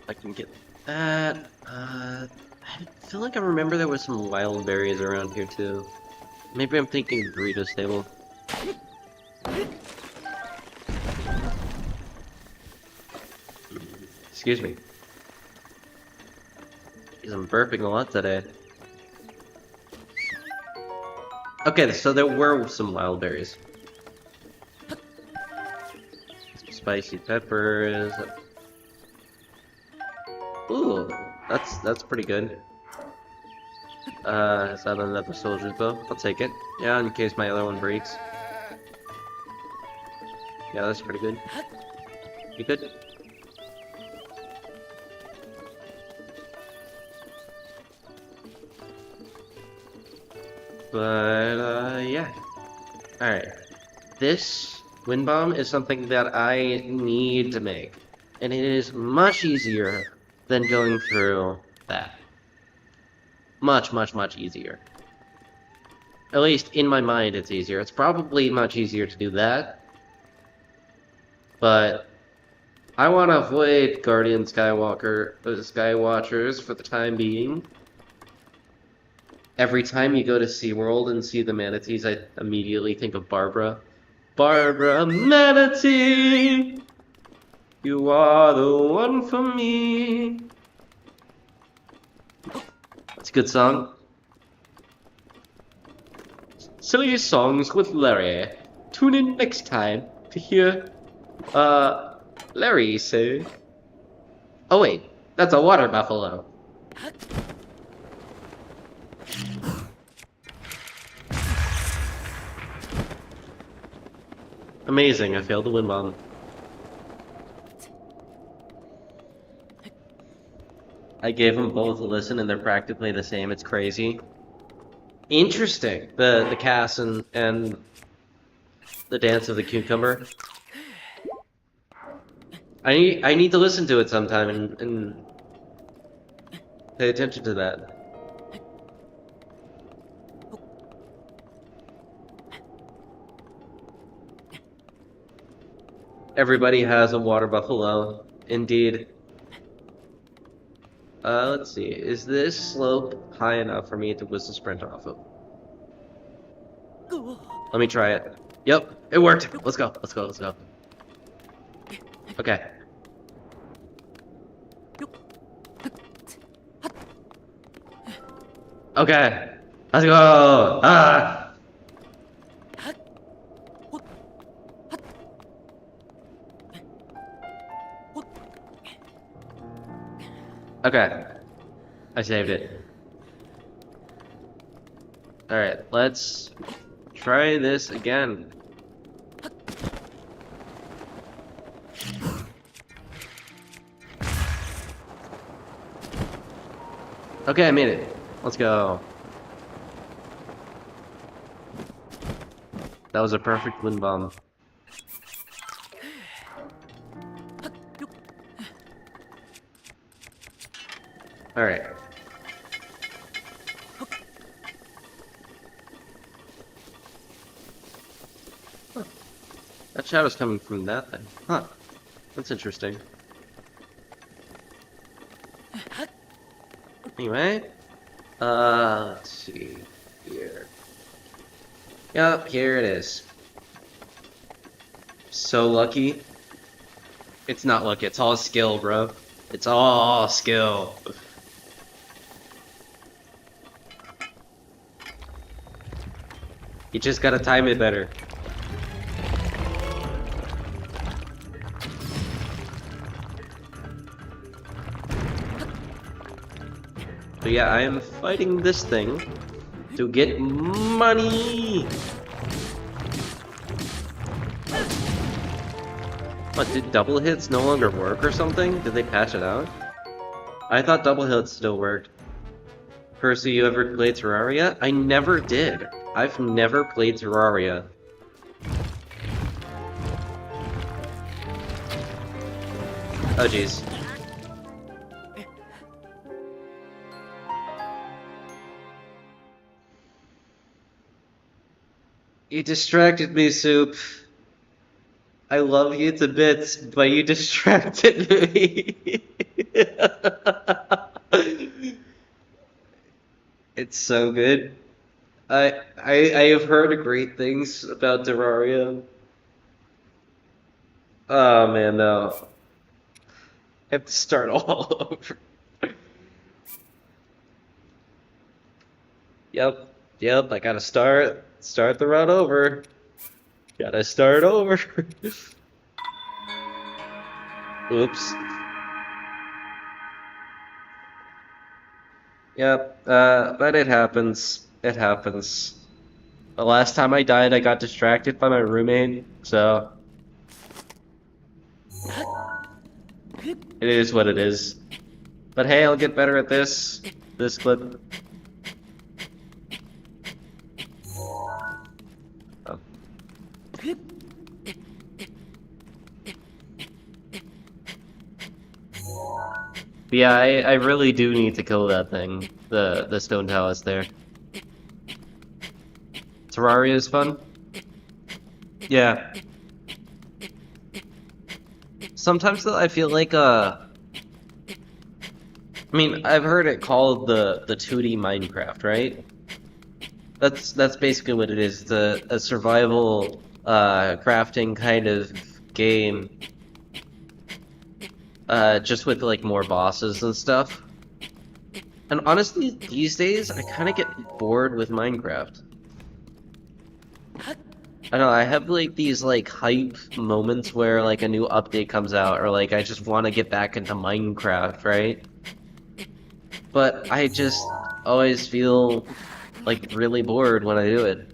Speaker 1: I can get that. I feel like I remember there was some wild berries around here too. Maybe I'm thinking of Burrito Stable. Excuse me. Because I'm burping a lot today. Okay, so there were some wild berries. Some spicy peppers. Ooh, that's pretty good. Is that another soldier's bow? I'll take it. Yeah, in case my other one breaks. Yeah, that's pretty good. You good? But, yeah. Alright. This wind bomb is something that I need to make. And it is much easier than going through that. Much, much, much easier. At least in my mind it's easier. It's probably much easier to do that. But I want to avoid Guardian Skywatchers for the time being. Every time you go to SeaWorld and see the manatees, I immediately think of Barbara. Barbara Manatee! You are the one for me. That's a good song. Silly Songs with Larry. Tune in next time to hear, Larry say... Oh wait, that's a water buffalo. Amazing, I failed the wind bomb. I gave them both a listen and they're practically the same, it's crazy. Interesting, the Cass and the Dance of the Cucumber. I need to listen to it sometime and pay attention to that. Everybody has a water buffalo, indeed. Let's see. Is this slope high enough for me to whistle sprint off of? Let me try it. Yep, it worked. Let's go. Let's go. Let's go. Okay. Okay. Let's go. Ah. Okay. I saved it. Alright, let's try this again. Okay, I made it. Let's go. That was a perfect wind bomb. Alright. Huh. That shadow's coming from that thing. Huh. That's interesting. Anyway. Let's see here. Yep, here it is. So lucky. It's not lucky, it's all skill, bro. It's all skill. You just gotta time it better. So yeah, I am fighting this thing to get money. What, did double hits no longer work or something? Did they patch it out? I thought double hits still worked. Percy, you ever played Terraria? I never did. I've never played Terraria. Oh jeez. You distracted me, Soup. I love you to bits, but you distracted me. It's so good. I have heard great things about Terraria. Oh man, no. I have to start all over. Yep, I gotta start the run over. Gotta start over. Oops. Yep, but it happens. It happens. The last time I died, I got distracted by my roommate, so... It is what it is. But hey, I'll get better at this clip. Oh. Yeah, I really do need to kill that thing. The stone talus there. Terraria is fun? Yeah. Sometimes though, I feel like I mean, I've heard it called the 2D Minecraft, right? That's basically what it is. It's a survival crafting kind of game. Just with like more bosses and stuff. And honestly, these days I kind of get bored with Minecraft. I don't know, I have like these like hype moments where like a new update comes out, or like I just want to get back into Minecraft, right? But I just always feel like really bored when I do it.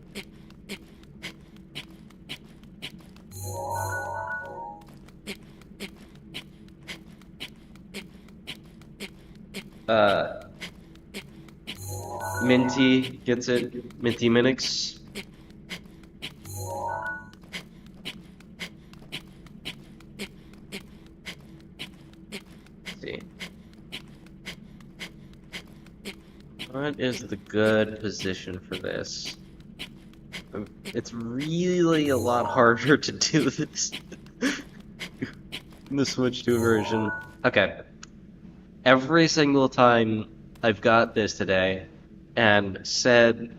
Speaker 1: Minty gets it. Minty Minix. Let's see. What is the good position for this? It's really a lot harder to do this in the Switch 2 version. Okay. Every single time I've got this today and said,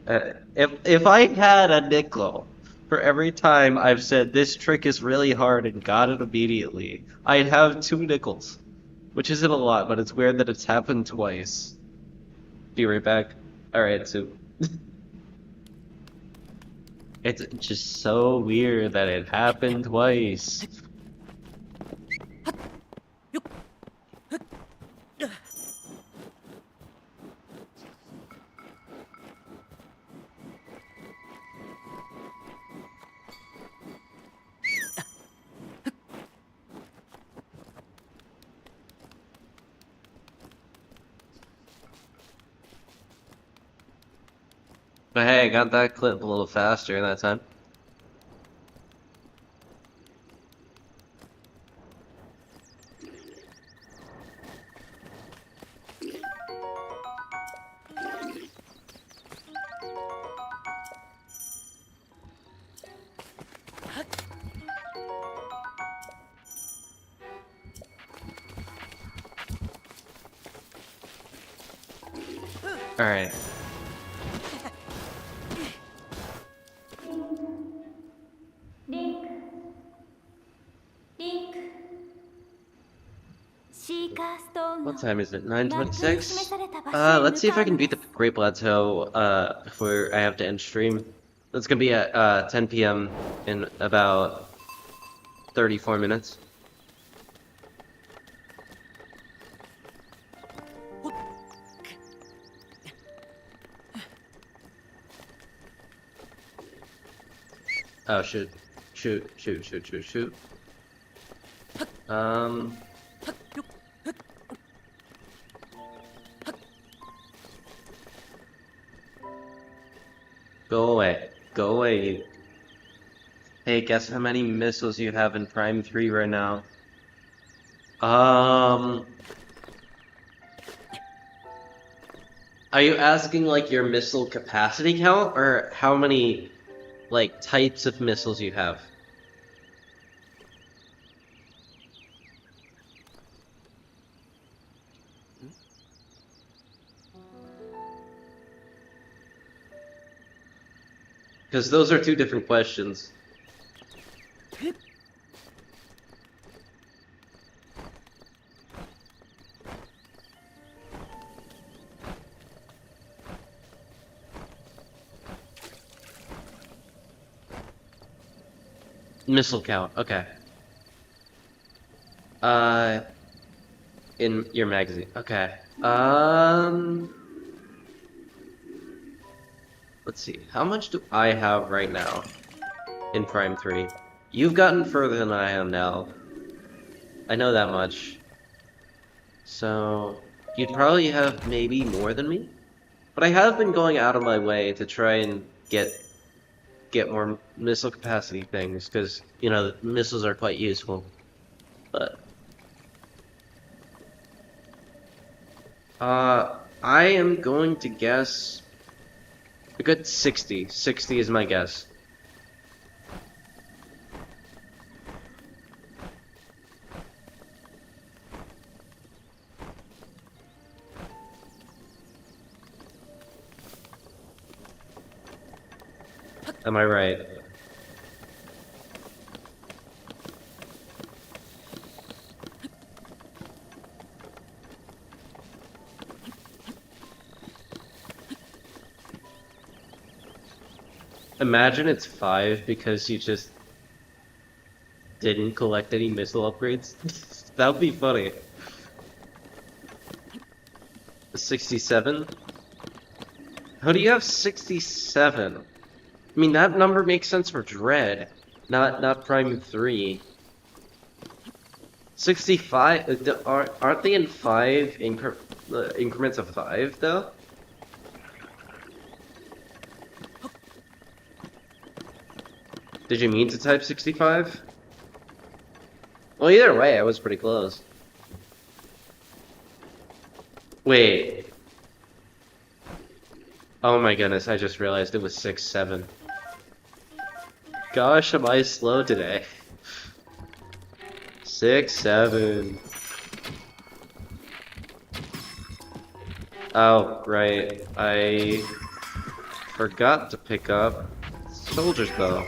Speaker 1: if I had a nickel for every time I've said this trick is really hard and got it immediately, I'd have 2 nickels. Which isn't a lot, but it's weird that it's happened twice. Be right back. Alright, so... It's just so weird that it happened twice. But hey, I got that clip a little faster that time. Alright. What time is it? 9:26? Let's see if I can beat the Great Plateau before I have to end stream. That's gonna be at 10 p.m. in about 34 minutes. Oh, shoot. Shoot. Go away. Go away. Hey, guess how many missiles you have in Prime 3 right now? Are you asking like your missile capacity count or how many like types of missiles you have? Because those are two different questions. Missile count, okay. In your magazine, okay. Let's see, how much do I have right now in Prime 3? You've gotten further than I am now. I know that much. So, you'd probably have maybe more than me? But I have been going out of my way to try and get more missile capacity things, because, you know, missiles are quite useful. But... I am going to guess a good 60. 60 is my guess. Am I right? Imagine it's 5 because you just didn't collect any missile upgrades. That would be funny. 67? How do you have 67? I mean, that number makes sense for Dread, not Prime 3. 65? Aren't they in 5 increments of 5, though? Did you mean to type 65? Well, either way, I was pretty close. Wait. Oh my goodness, I just realized it was 6-7. Gosh, am I slow today? 6-7. Oh, right. I forgot to pick up Soldier's Bow.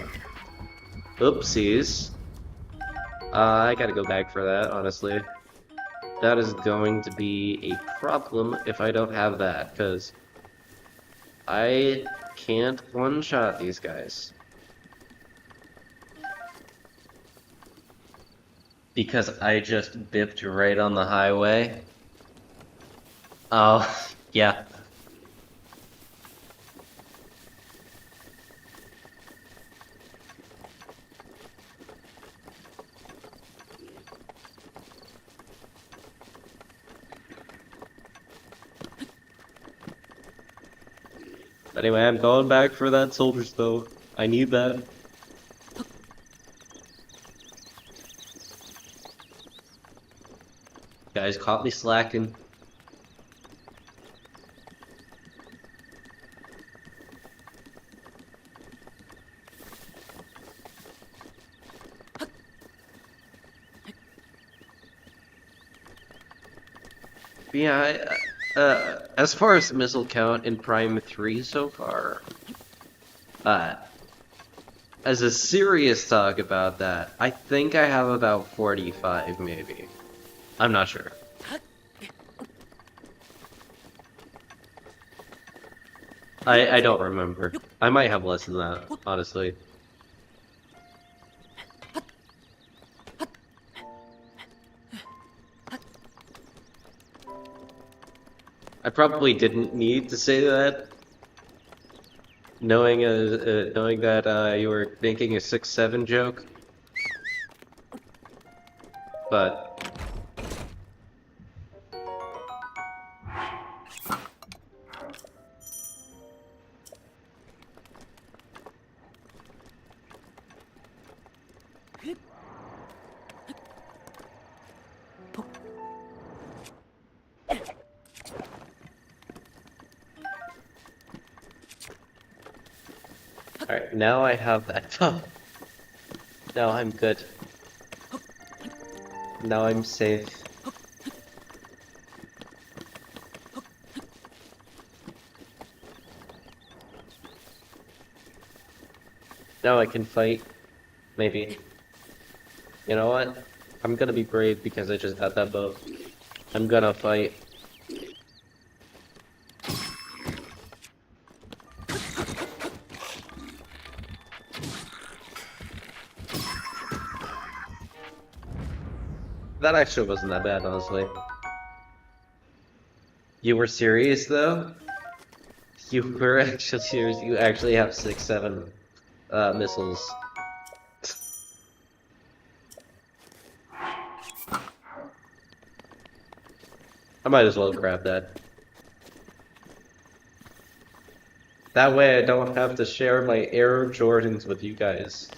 Speaker 1: Oopsies. I gotta go back for that, honestly. That is going to be a problem if I don't have that, because I can't one-shot these guys. Because I just bipped right on the highway. Oh, yeah. Anyway, I'm going back for that Soldier's Bow. I need that. Guys caught me slacking. But yeah, as far as missile count in Prime 3 so far, as a serious talk about that, I think I have about 45, maybe. I'm not sure. I don't remember. I might have less than that, honestly. I probably didn't need to say that, knowing that you were making a 6-7 joke. But alright, now I have that. Now I'm good. Now I'm safe. Now I can fight. Maybe. You know what? I'm gonna be brave because I just got that bow. I'm gonna fight. That actually wasn't that bad, honestly. You were serious, though? You were actually serious? You actually have 6-7 missiles. I might as well grab that. That way I don't have to share my Air Jordans with you guys.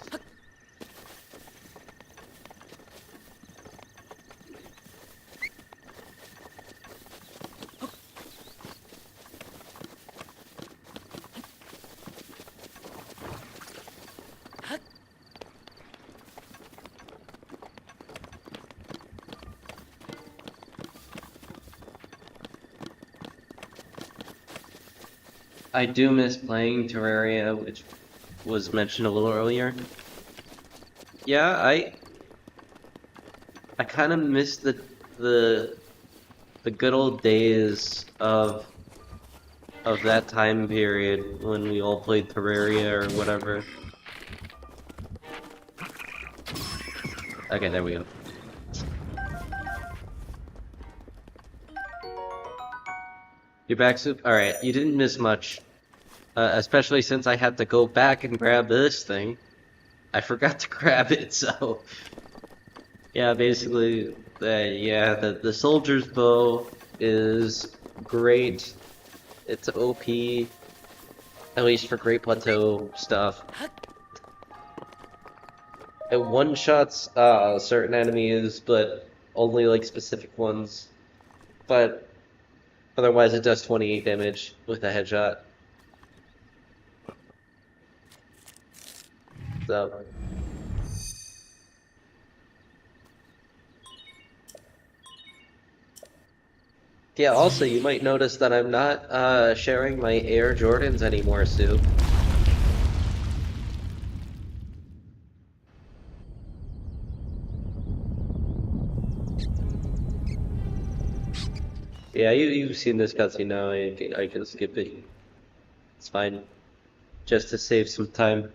Speaker 1: I do miss playing Terraria, which was mentioned a little earlier. Yeah, I kind of miss the good old days of that time period when we all played Terraria or whatever. Okay, there we go. You're back, Soup? Alright, you didn't miss much. Especially since I had to go back and grab this thing. I forgot to grab it, so... Yeah, basically, yeah, the soldier's bow is great. It's OP, at least for Great Plateau stuff. It one-shots certain enemies, but only like specific ones. But otherwise it does 28 damage with a headshot. So... Yeah, also, you might notice that I'm not sharing my Air Jordans anymore, Sue. Yeah, you've seen this cutscene now, I can skip it. It's fine. Just to save some time.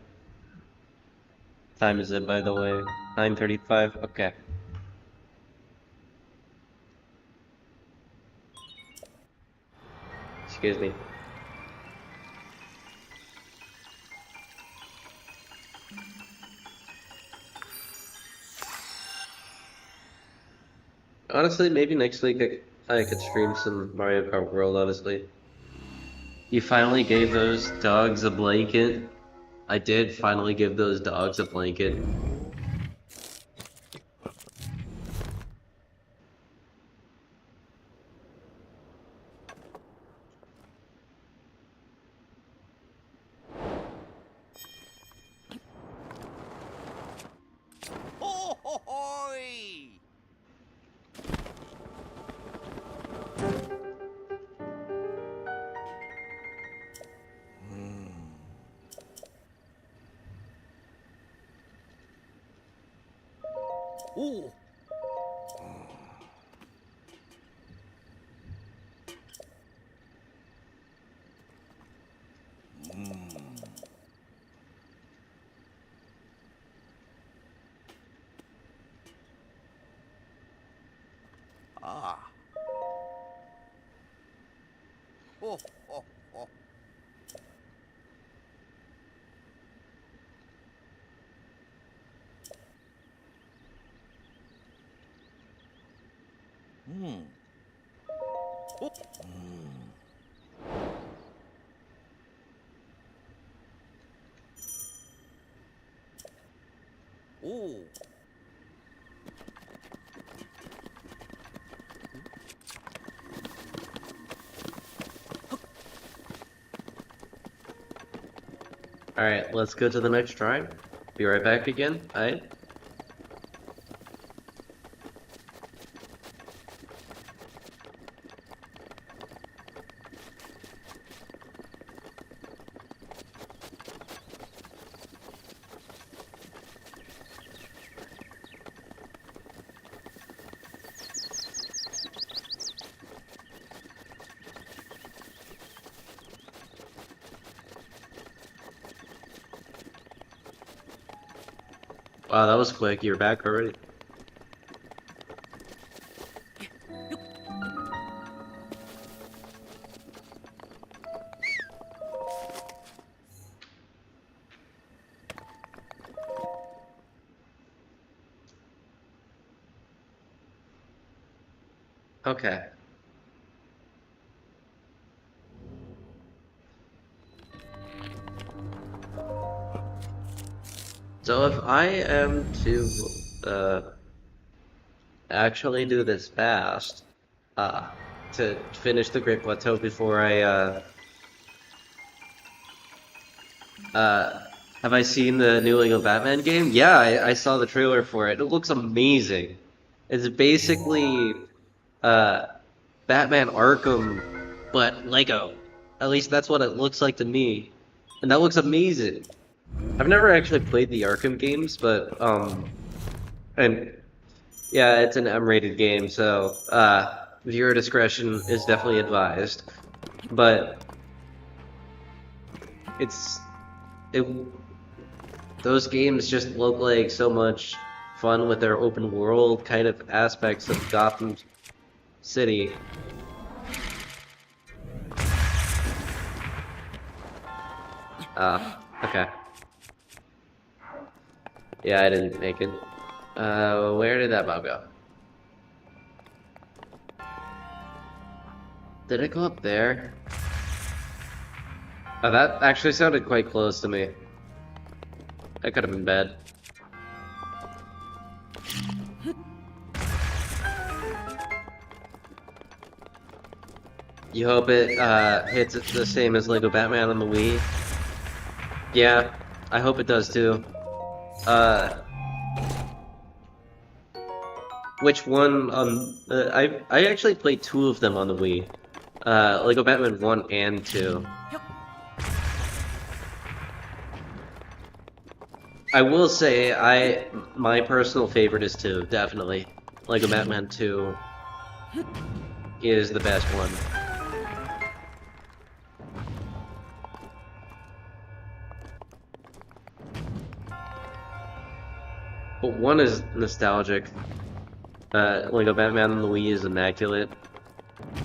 Speaker 1: Time is it, by the way? 9:35? Okay. Excuse me. Honestly, maybe next week I could stream some Mario Kart World, honestly. You finally gave those dogs a blanket. I did finally give those dogs a blanket.
Speaker 3: おう。ああ。ほほほ。うん。お。おお。
Speaker 1: Alright, let's go to the next shrine. Be right back again. Alright. Wow, that was quick. You're back already. Okay. So if I am to actually do this fast, to finish the Great Plateau before I have I seen the new Lego Batman game? Yeah, I saw the trailer for it. It looks amazing. It's basically uh Batman Arkham, but Lego. At least that's what it looks like to me. And that looks amazing. I've never actually played the Arkham games, but and yeah, it's an M-rated game, so viewer discretion is definitely advised. But it's it those games just look like so much fun with their open world kind of aspects of Gotham City. Okay. Yeah, I didn't make it. Where did that mob go? Did it go up there? Oh, that actually sounded quite close to me. That could have been bad. You hope it hits it the same as Lego Batman on the Wii? Yeah, I hope it does too. Which one I actually played two of them on the Wii. Lego Batman 1 and 2. I will say my personal favorite is 2, definitely. Lego Batman 2 is the best one. But 1 is nostalgic. Lego Batman on the Wii is immaculate.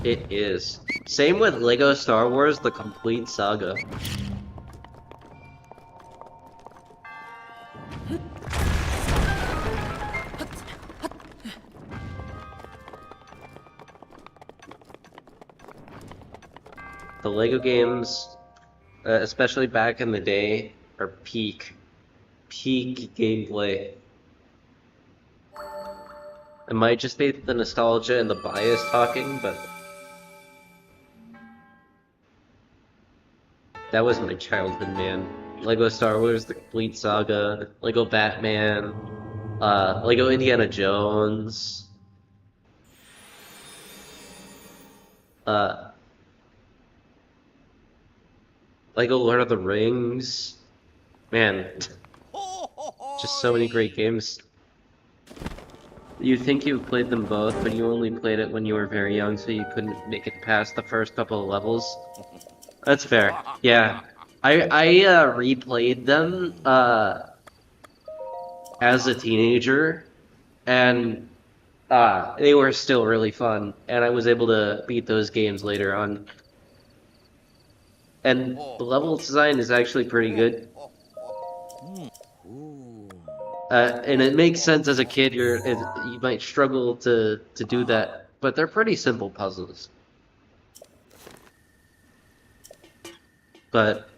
Speaker 1: It is. Same with Lego Star Wars, the complete saga. The Lego games, especially back in the day, are peak gameplay. It might just be the nostalgia and the bias talking, but that was my childhood, man. Lego Star Wars, the complete saga, Lego Batman, Lego Indiana Jones, Lego Lord of the Rings. Man, just so many great games. You think you played them both, but you only played it when you were very young, so you couldn't make it past the first couple of levels. That's fair. Yeah. I replayed them as a teenager, and they were still really fun, and I was able to beat those games later on. And the level design is actually pretty good. And it makes sense as a kid. You might struggle to do that, but they're pretty simple puzzles. But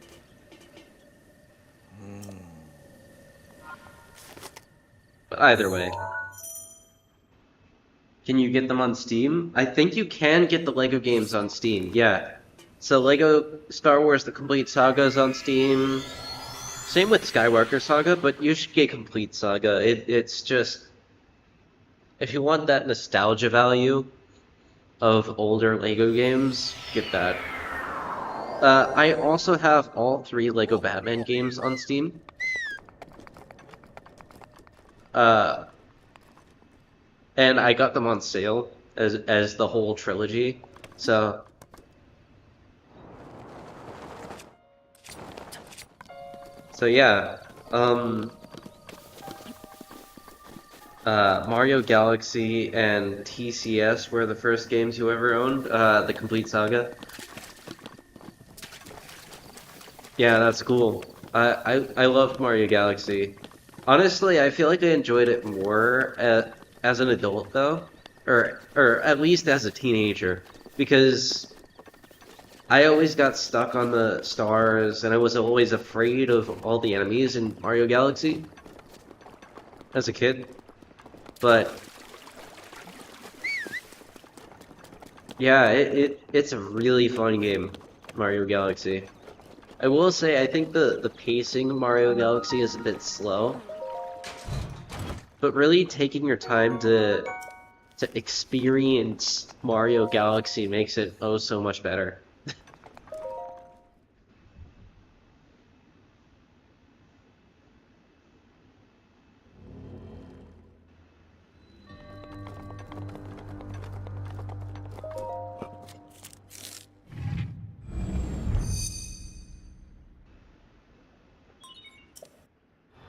Speaker 1: either way, can you get them on Steam? I think you can get the Lego games on Steam. Yeah. So Lego Star Wars: The Complete Saga is on Steam. Same with Skywalker Saga, but you should get Complete Saga. It's just if you want that nostalgia value of older Lego games, get that. I also have all 3 Lego Batman games on Steam. And I got them on sale as the whole trilogy. So yeah. Mario Galaxy and TCS were the first games you ever owned, the Complete Saga. Yeah, that's cool. I loved Mario Galaxy. Honestly, I feel like I enjoyed it more as an adult though, or at least as a teenager, because I always got stuck on the stars, and I was always afraid of all the enemies in Mario Galaxy as a kid. But yeah, it's a really fun game, Mario Galaxy. I will say I think the pacing of Mario Galaxy is a bit slow, but really taking your time to experience Mario Galaxy makes it oh so much better.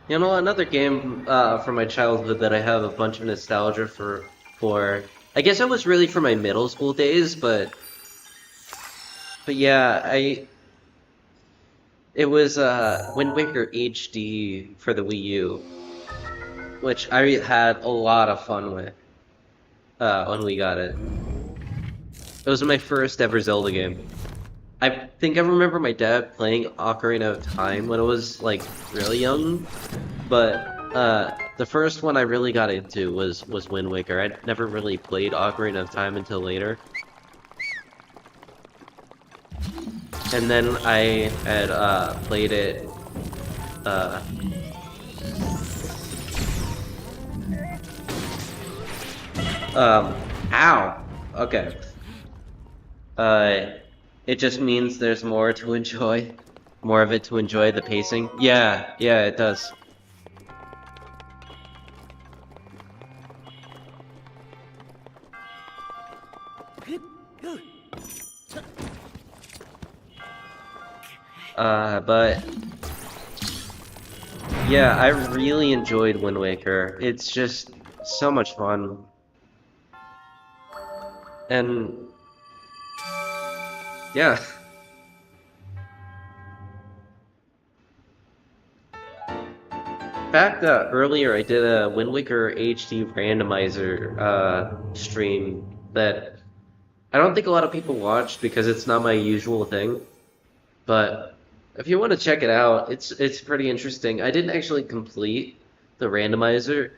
Speaker 1: You know, another game from my childhood that I have a bunch of nostalgia for I guess it was really for my middle school days, but yeah, it was Wind Waker HD for the Wii U, which I had a lot of fun with when we got it. It was my first ever Zelda game. I think I remember my dad playing Ocarina of Time when I was like really young, but the first one I really got into was Wind Waker. I'd never really played Ocarina of Time until later. And then I had played it ow. Okay. Uh it just means there's more to enjoy. More of it to enjoy the pacing. Yeah, yeah, it does. But yeah, I really enjoyed Wind Waker. It's just so much fun. And yeah. In fact, earlier I did a Wind Waker HD randomizer stream that I don't think a lot of people watched because it's not my usual thing. But if you want to check it out, it's pretty interesting. I didn't actually complete the randomizer,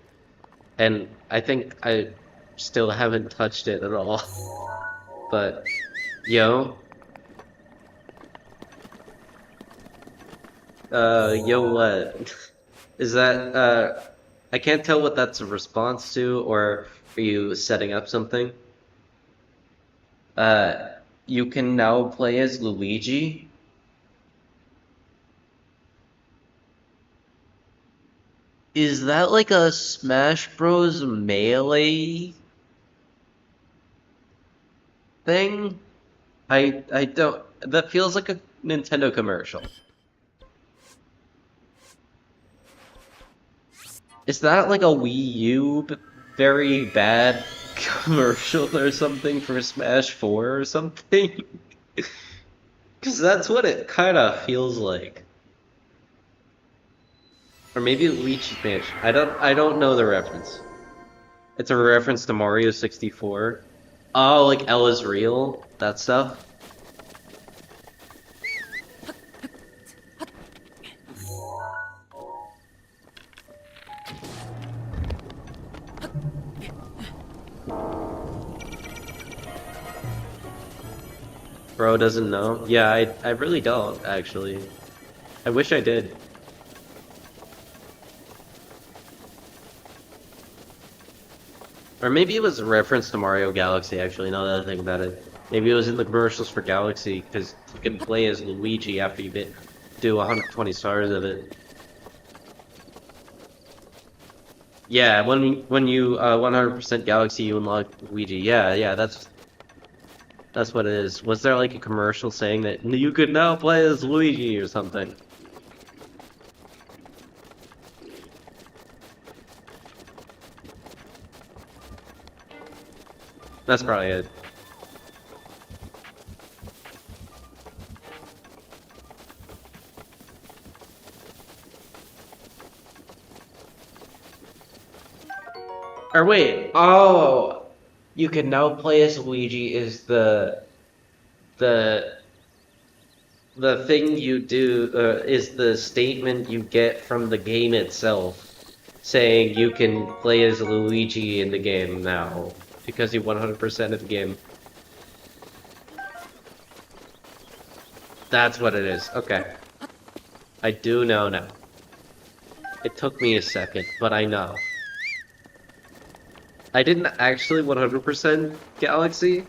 Speaker 1: and I think I still haven't touched it at all. But yo, yo, what? Is that I can't tell what that's a response to, or are you setting up something? Uh, you can now play as Luigi. Is that like a Smash Bros. Melee thing? I don't. That feels like a Nintendo commercial. Is that like a Wii U very bad commercial or something for Smash 4 or something? Because that's what it kind of feels like. Or maybe Luigi's Mansion. I don't know the reference. It's a reference to Mario 64. Oh, like L is real? That stuff? Bro doesn't know? Yeah, I really don't, actually. I wish I did. Or maybe it was a reference to Mario Galaxy, actually, now that I think about it. Maybe it was in the commercials for Galaxy, because you can play as Luigi after you do 120 stars of it. Yeah, when you 100% Galaxy, you unlock Luigi. Yeah, that's what it is. Was there like a commercial saying that you could now play as Luigi or something? That's probably it. Or wait, oh, you can now play as Luigi is the the thing you do is the statement you get from the game itself, saying you can play as Luigi in the game now because you 100% of the game. That's what it is. Okay, I do know now. It took me a second, but I know. I didn't actually 100% Galaxy,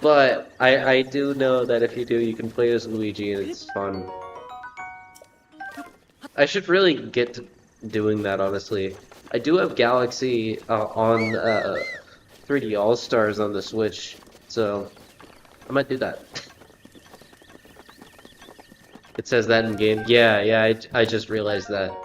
Speaker 1: but I do know that if you do, you can play as Luigi and it's fun. I should really get to doing that, honestly. I do have Galaxy on 3D All-Stars on the Switch, so I might do that. It says that in game. Yeah, I just realized that.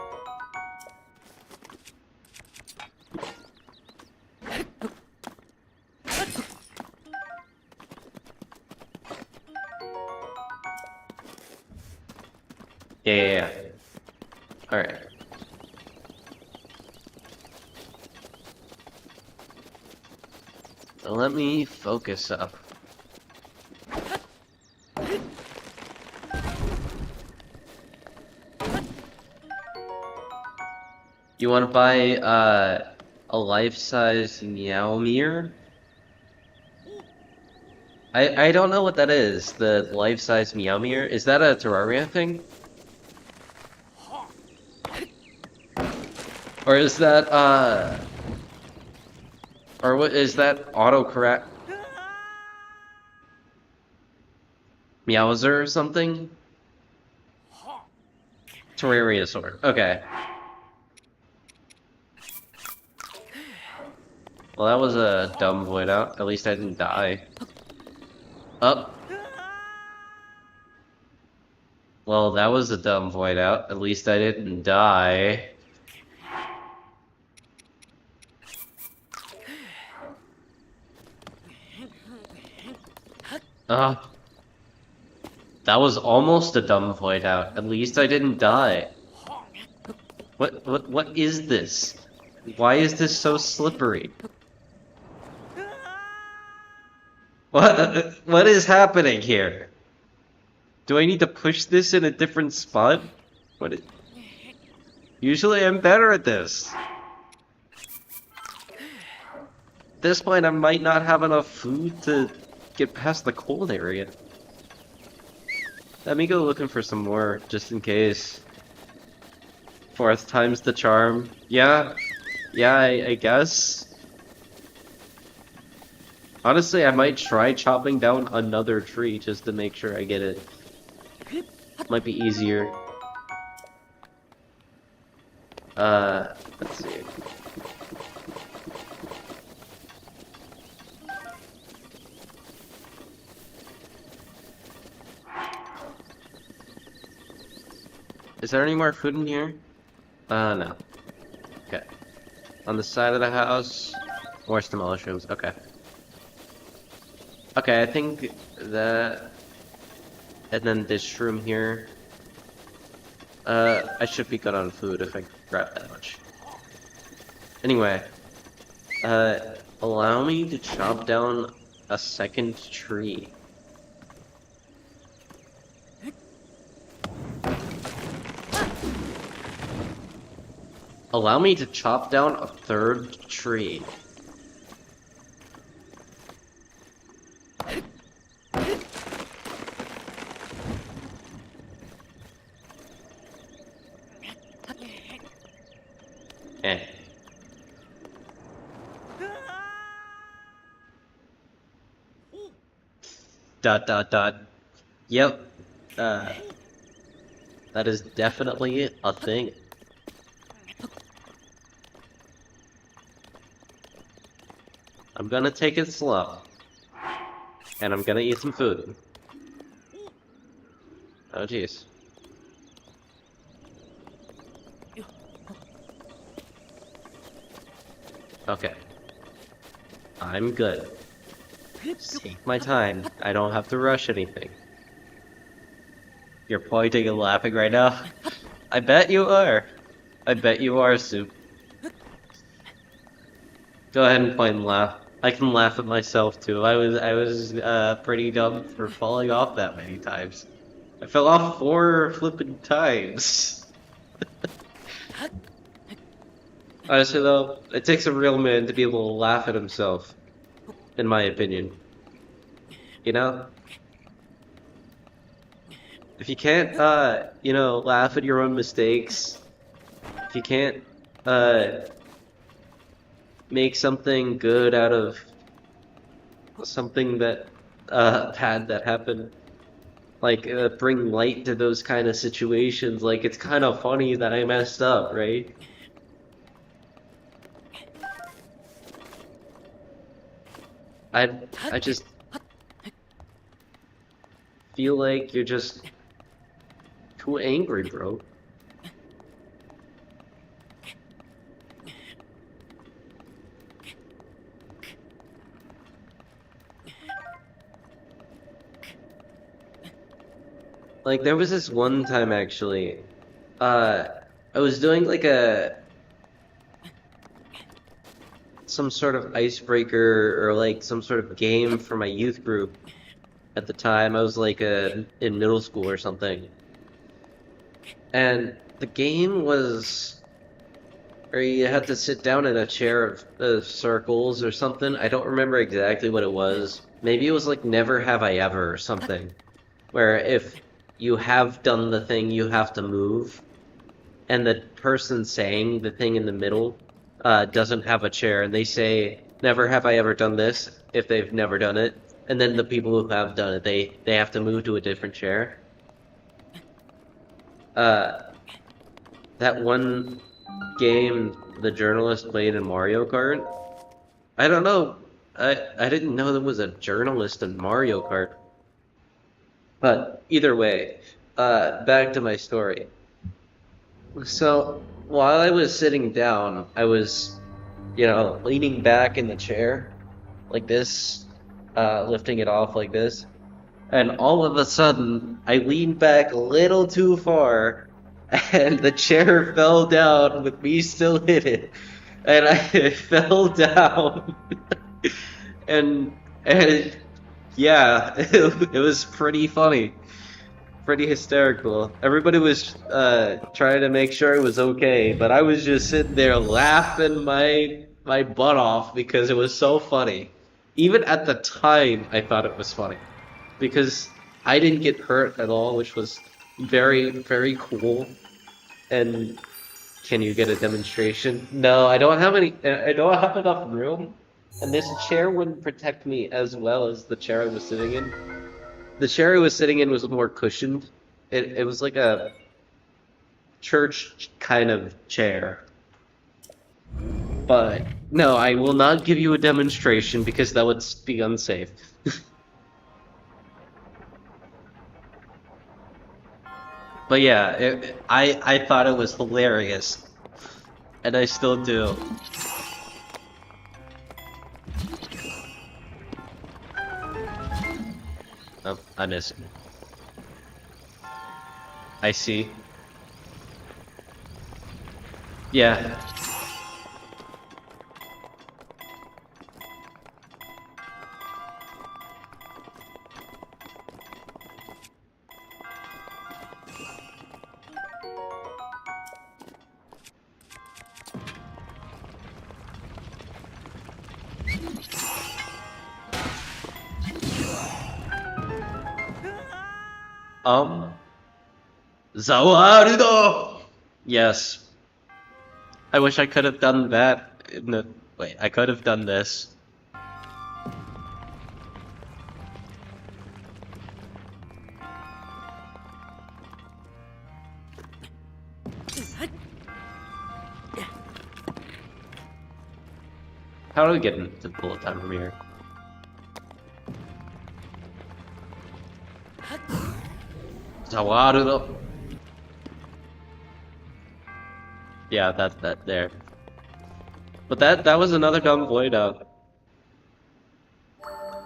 Speaker 1: Yeah. Alright. Let me focus up. You want to buy a life-size Meowmere? I don't know what that is. The life-size Meowmere? Is that a Terraria thing? Or is that or what is that autocorrect Meowser or something? Terraria sword. Okay. Well, that was a dumb void out. At least I didn't die. Up. Well, that was a dumb void out. At least I didn't die. That was almost a dumb void out. At least I didn't die. What is this? Why is this so slippery? What is happening here? Do I need to push this in a different spot? Usually I'm better at this. At this point I might not have enough food to get past the cold area. Let me go looking for some more, just in case. Fourth time's the charm. Yeah, I guess. Honestly, I might try chopping down another tree just to make sure I get it. Might be easier. Let's see. Is there any more food in here? No. Okay. On the side of the house, more stem mushrooms. Okay. Okay, I think that... And then this room here. I should be good on food if I grab that much. Anyway. Allow me to chop down a second tree. Allow me to chop down a third tree. Eh. Dot dot dot. Yep. That is definitely a thing. I'm gonna take it slow. And I'm gonna eat some food. Oh jeez. Okay. I'm good. Just take my time. I don't have to rush anything. You're pointing and laughing right now? I bet you are. I bet you are, Soup. Go ahead and point and laugh. I can laugh at myself too. I was pretty dumb for falling off that many times. I fell off 4 flipping times. Honestly though, it takes a real man to be able to laugh at himself, in my opinion. You know? If you can't, you know, laugh at your own mistakes, if you can't, make something good out of something that, bad that happened, like, bring light to those kind of situations, like, it's kind of funny that I messed up, right? I just feel like you're just too angry, bro. Like, there was this one time, actually, I was doing, like, some sort of icebreaker, or, like, some sort of game for my youth group at the time. I was, like, in middle school or something. And the game was where you had to sit down in a chair of circles or something. I don't remember exactly what it was. Maybe it was, like, Never Have I Ever or something. Where if you have done the thing, you have to move, and the person saying the thing in the middle doesn't have a chair, and they say, "Never have I ever done this," if they've never done it, and then the people who have done it, they have to move to a different chair. That one game the journalist played in Mario Kart, I don't know, I didn't know there was a journalist in Mario Kart. But either way, back to my story. So while I was sitting down, I was, you know, leaning back in the chair like this, lifting it off like this. And all of a sudden, I leaned back a little too far, and the chair fell down with me still in it. And I fell down. and yeah, it was pretty funny. Pretty hysterical. Everybody was trying to make sure it was okay, but I was just sitting there laughing my butt off because it was so funny. Even at the time, I thought it was funny because I didn't get hurt at all, which was very, very cool. And can you get a demonstration? No, I don't have any. I don't have enough room, and this chair wouldn't protect me as well as the chair I was sitting in. The chair I was sitting in was more cushioned. It was like a church kind of chair. But no, I will not give you a demonstration because that would be unsafe. But yeah, I thought it was hilarious, and I still do. Oh, I missed. I see. Yeah. Zawarudo! Yes. I wish I could have done that in the... Wait, I could have done this. How do we get into bullet time from here? Zawarudo! Yeah, that there. But that was another dumb void out.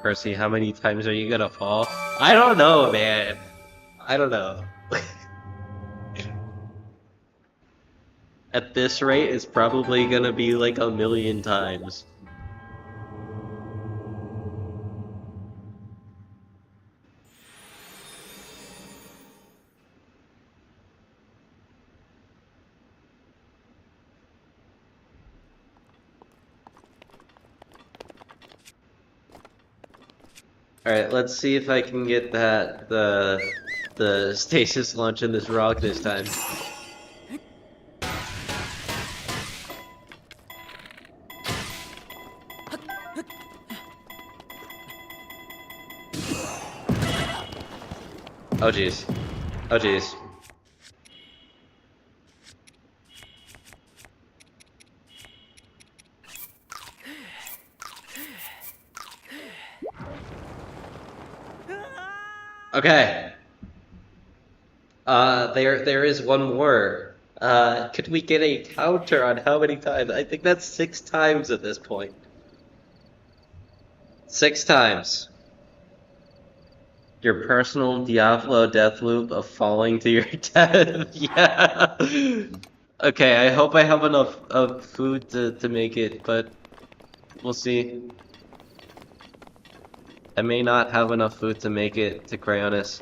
Speaker 1: Percy, how many times are you gonna fall? I don't know, man. I don't know. At this rate, it's probably gonna be like 1,000,000 times. Alright, let's see if I can get the stasis launch in this rock this time. Oh jeez. Oh jeez. Okay. There is one more. Could we get a counter on how many times? I think that's 6 times at this point. 6 times. Your personal Diablo death loop of falling to your death. Yeah. Okay, I hope I have enough of food to make it, but we'll see. I may not have enough food to make it to Cryonis.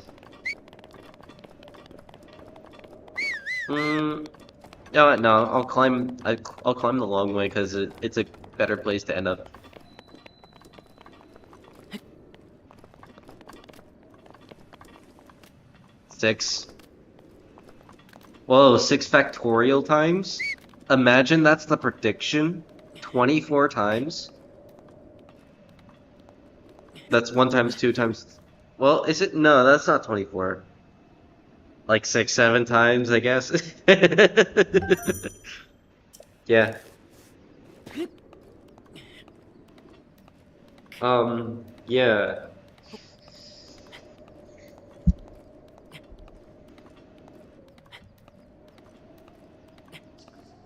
Speaker 1: No, I'll climb the long way because it's a better place to end up. Six. Whoa, 6 factorial times? Imagine that's the prediction. 24 times. That's 1 times 2 times... Well, is it? No, that's not 24. Like 6, 7 times, I guess. Yeah. Yeah.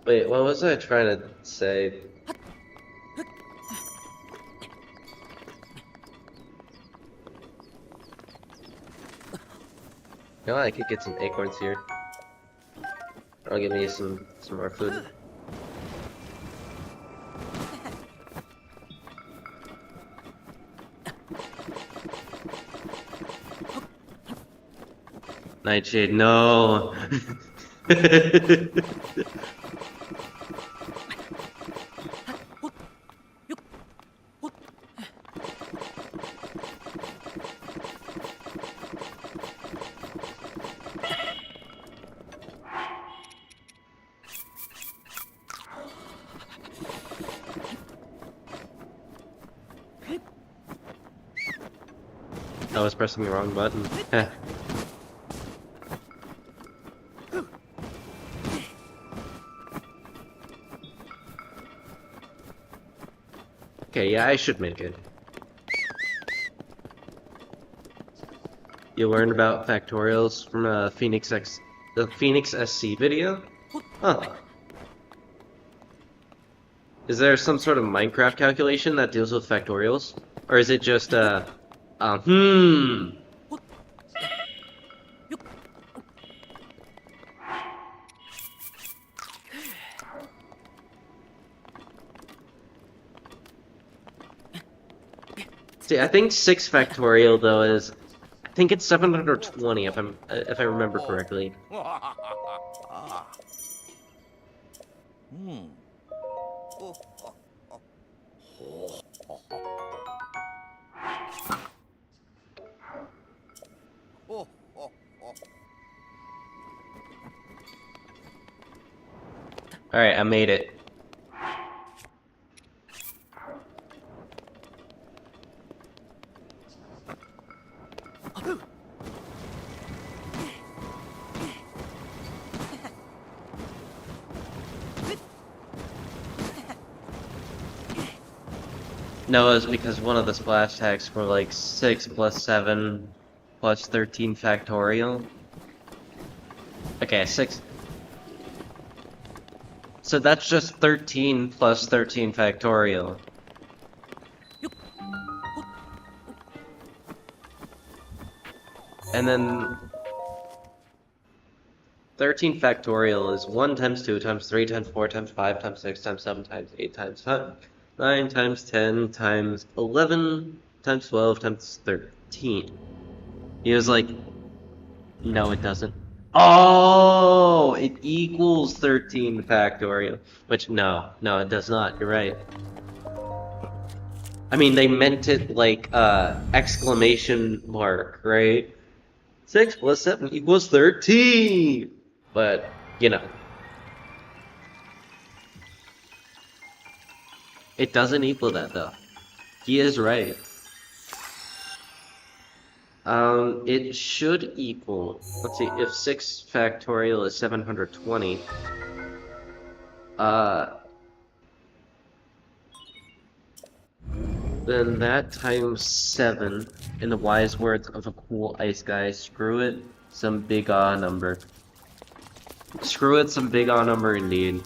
Speaker 1: Wait, what was I trying to say? You know, I could get some acorns here. That'll give me some more food. Nightshade, no! I was pressing the wrong button. Okay, yeah, I should make it. You learned about factorials from the Phoenix SC video? Huh. Is there some sort of Minecraft calculation that deals with factorials? Or is it just, See, I think 6 factorial, though, is... I think it's 720, if I remember correctly. Alright, I made it. No, it was because one of the splash tags were like 6 plus 7 plus 13 factorial. Okay, 6. So that's just 13 plus 13 factorial. And then 13 factorial is 1 times 2 times 3 times 4 times 5 times 6 times 7 times 8 times 9 times 10 times 11 times 12 times 13. He was like, no, it doesn't. Oh, it equals 13 factorial. Which, no, it does not. You're right. I mean, they meant it like, exclamation mark, right? 6 plus 7 equals 13! But, you know. It doesn't equal that, though. He is right. It should equal... Let's see, if 6 factorial is 720... then that times 7, in the wise words of a cool ice guy, screw it, some big number. Screw it, some big number indeed.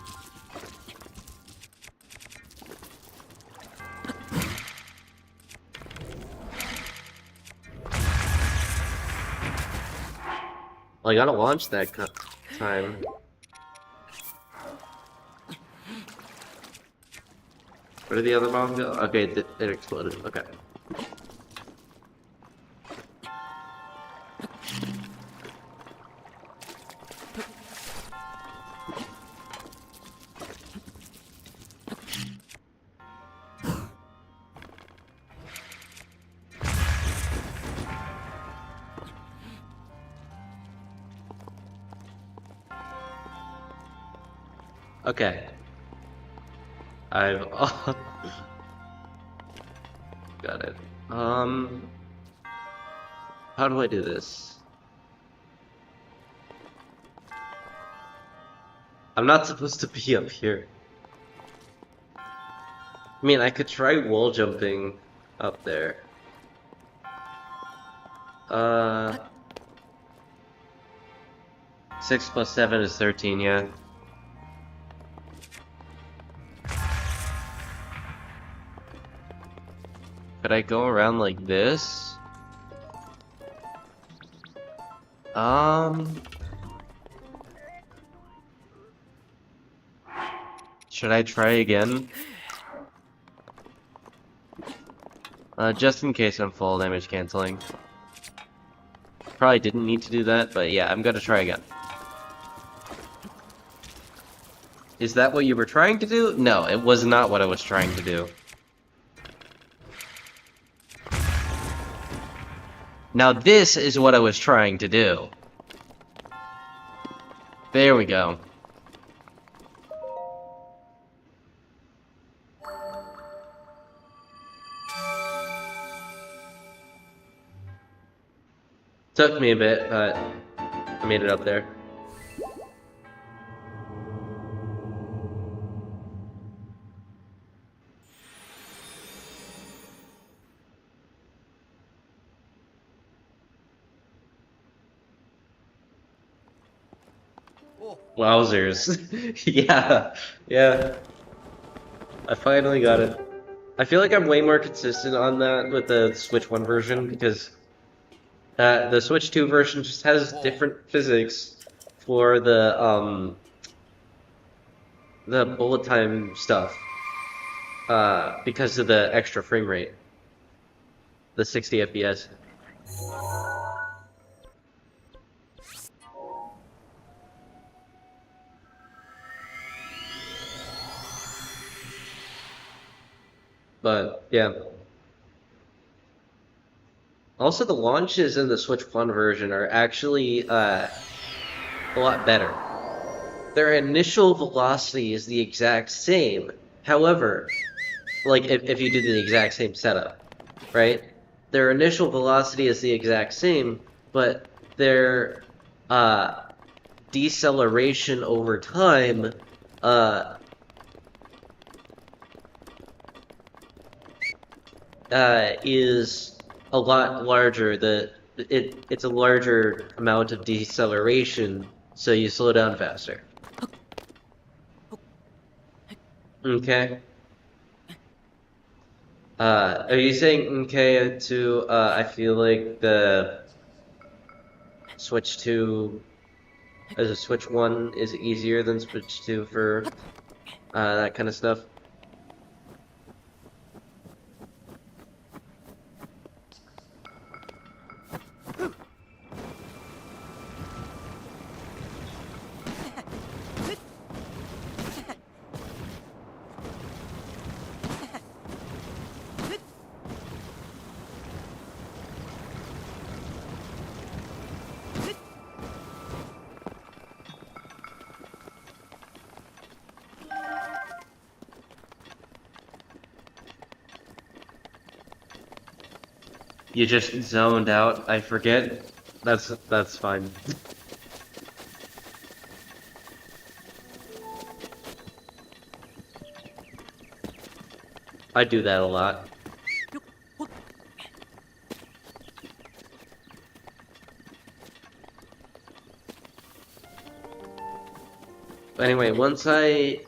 Speaker 1: Well, I gotta launch that time. Where did the other bomb go? Okay, it exploded. Okay. Okay. I've got it. How do I do this? I'm not supposed to be up here. I mean, I could try wall jumping up there. 6 plus 7 is 13, yeah. Could I go around like this? Should I try again? Just in case I'm fall damage canceling. Probably didn't need to do that, but yeah, I'm gonna try again. Is that what you were trying to do? No, it was not what I was trying to do. Now this is what I was trying to do. There we go. Took me a bit, but I made it up there. Wowzers. Yeah, yeah. I finally got it. I feel like I'm way more consistent on that with the Switch 1 version because the Switch 2 version just has different physics for the bullet time stuff because of the extra frame rate, the 60 FPS. But yeah. Also, the launches in the Switch 1 version are actually a lot better. Their initial velocity is the exact same. However, like if you do the exact same setup, right? Their initial velocity is the exact same, but their deceleration over time is a lot larger. It's a larger amount of deceleration, so you slow down faster. Okay. Are you saying okay to I feel like the Switch 2 as a Switch 1 is easier than Switch 2 for that kind of stuff? You just zoned out. I forget. That's fine. I do that a lot. Anyway, once I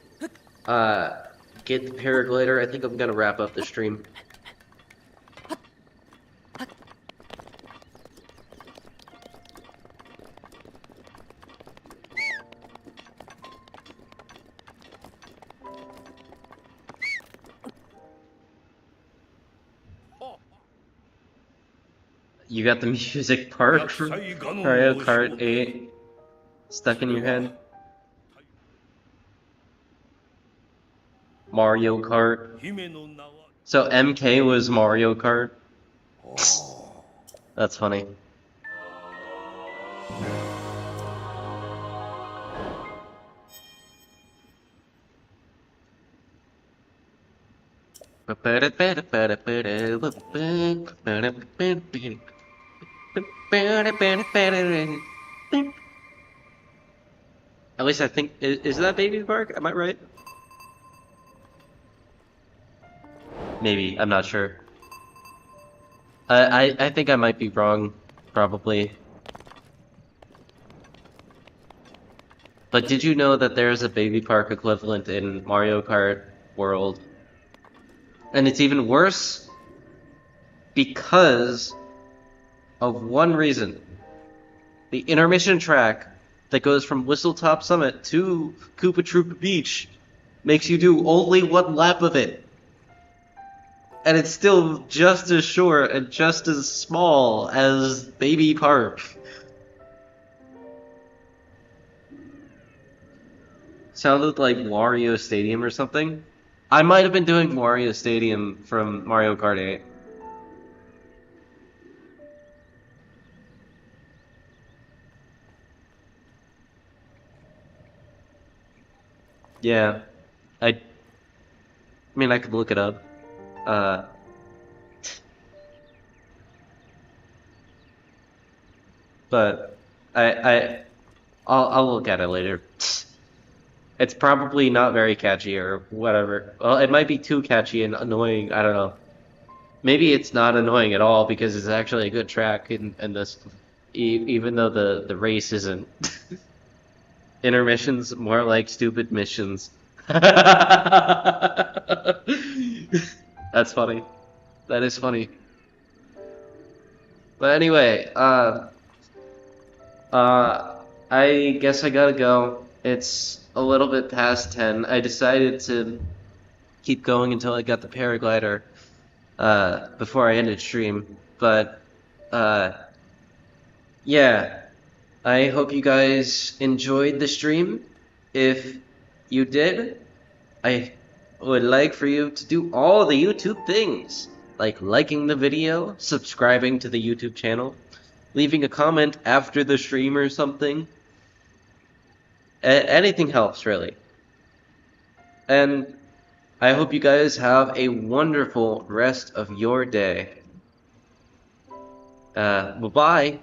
Speaker 1: get the paraglider, I think I'm gonna wrap up the stream. You got the music part from Mario Kart 8 stuck in your head? Mario Kart. So MK was Mario Kart? That's funny. At least I think, is that Baby Park? Am I right? Maybe, I'm not sure. I think I might be wrong, probably. But did you know that there's a Baby Park equivalent in Mario Kart World? And it's even worse because of one reason. The intermission track that goes from Whistletop Summit to Koopa Troopa Beach makes you do only one lap of it. And it's still just as short and just as small as Baby Park. Sounded like Wario Stadium or something. I might have been doing Wario Stadium from Mario Kart 8. Yeah, I mean, I could look it up. Uh, but I'll look at it later. It's probably not very catchy or whatever. Well, it might be too catchy and annoying. I don't know. Maybe it's not annoying at all because it's actually a good track in this, even though the race isn't. Intermissions more like stupid missions. That's funny. That is funny. But anyway, I guess I gotta go. It's a little bit past 10. I decided to keep going until I got the paraglider, before I ended stream. But, yeah, I hope you guys enjoyed the stream. If you did, I would like for you to do all the YouTube things, like liking the video, subscribing to the YouTube channel, leaving a comment after the stream or something. Anything helps, really. And I hope you guys have a wonderful rest of your day. Bye-bye.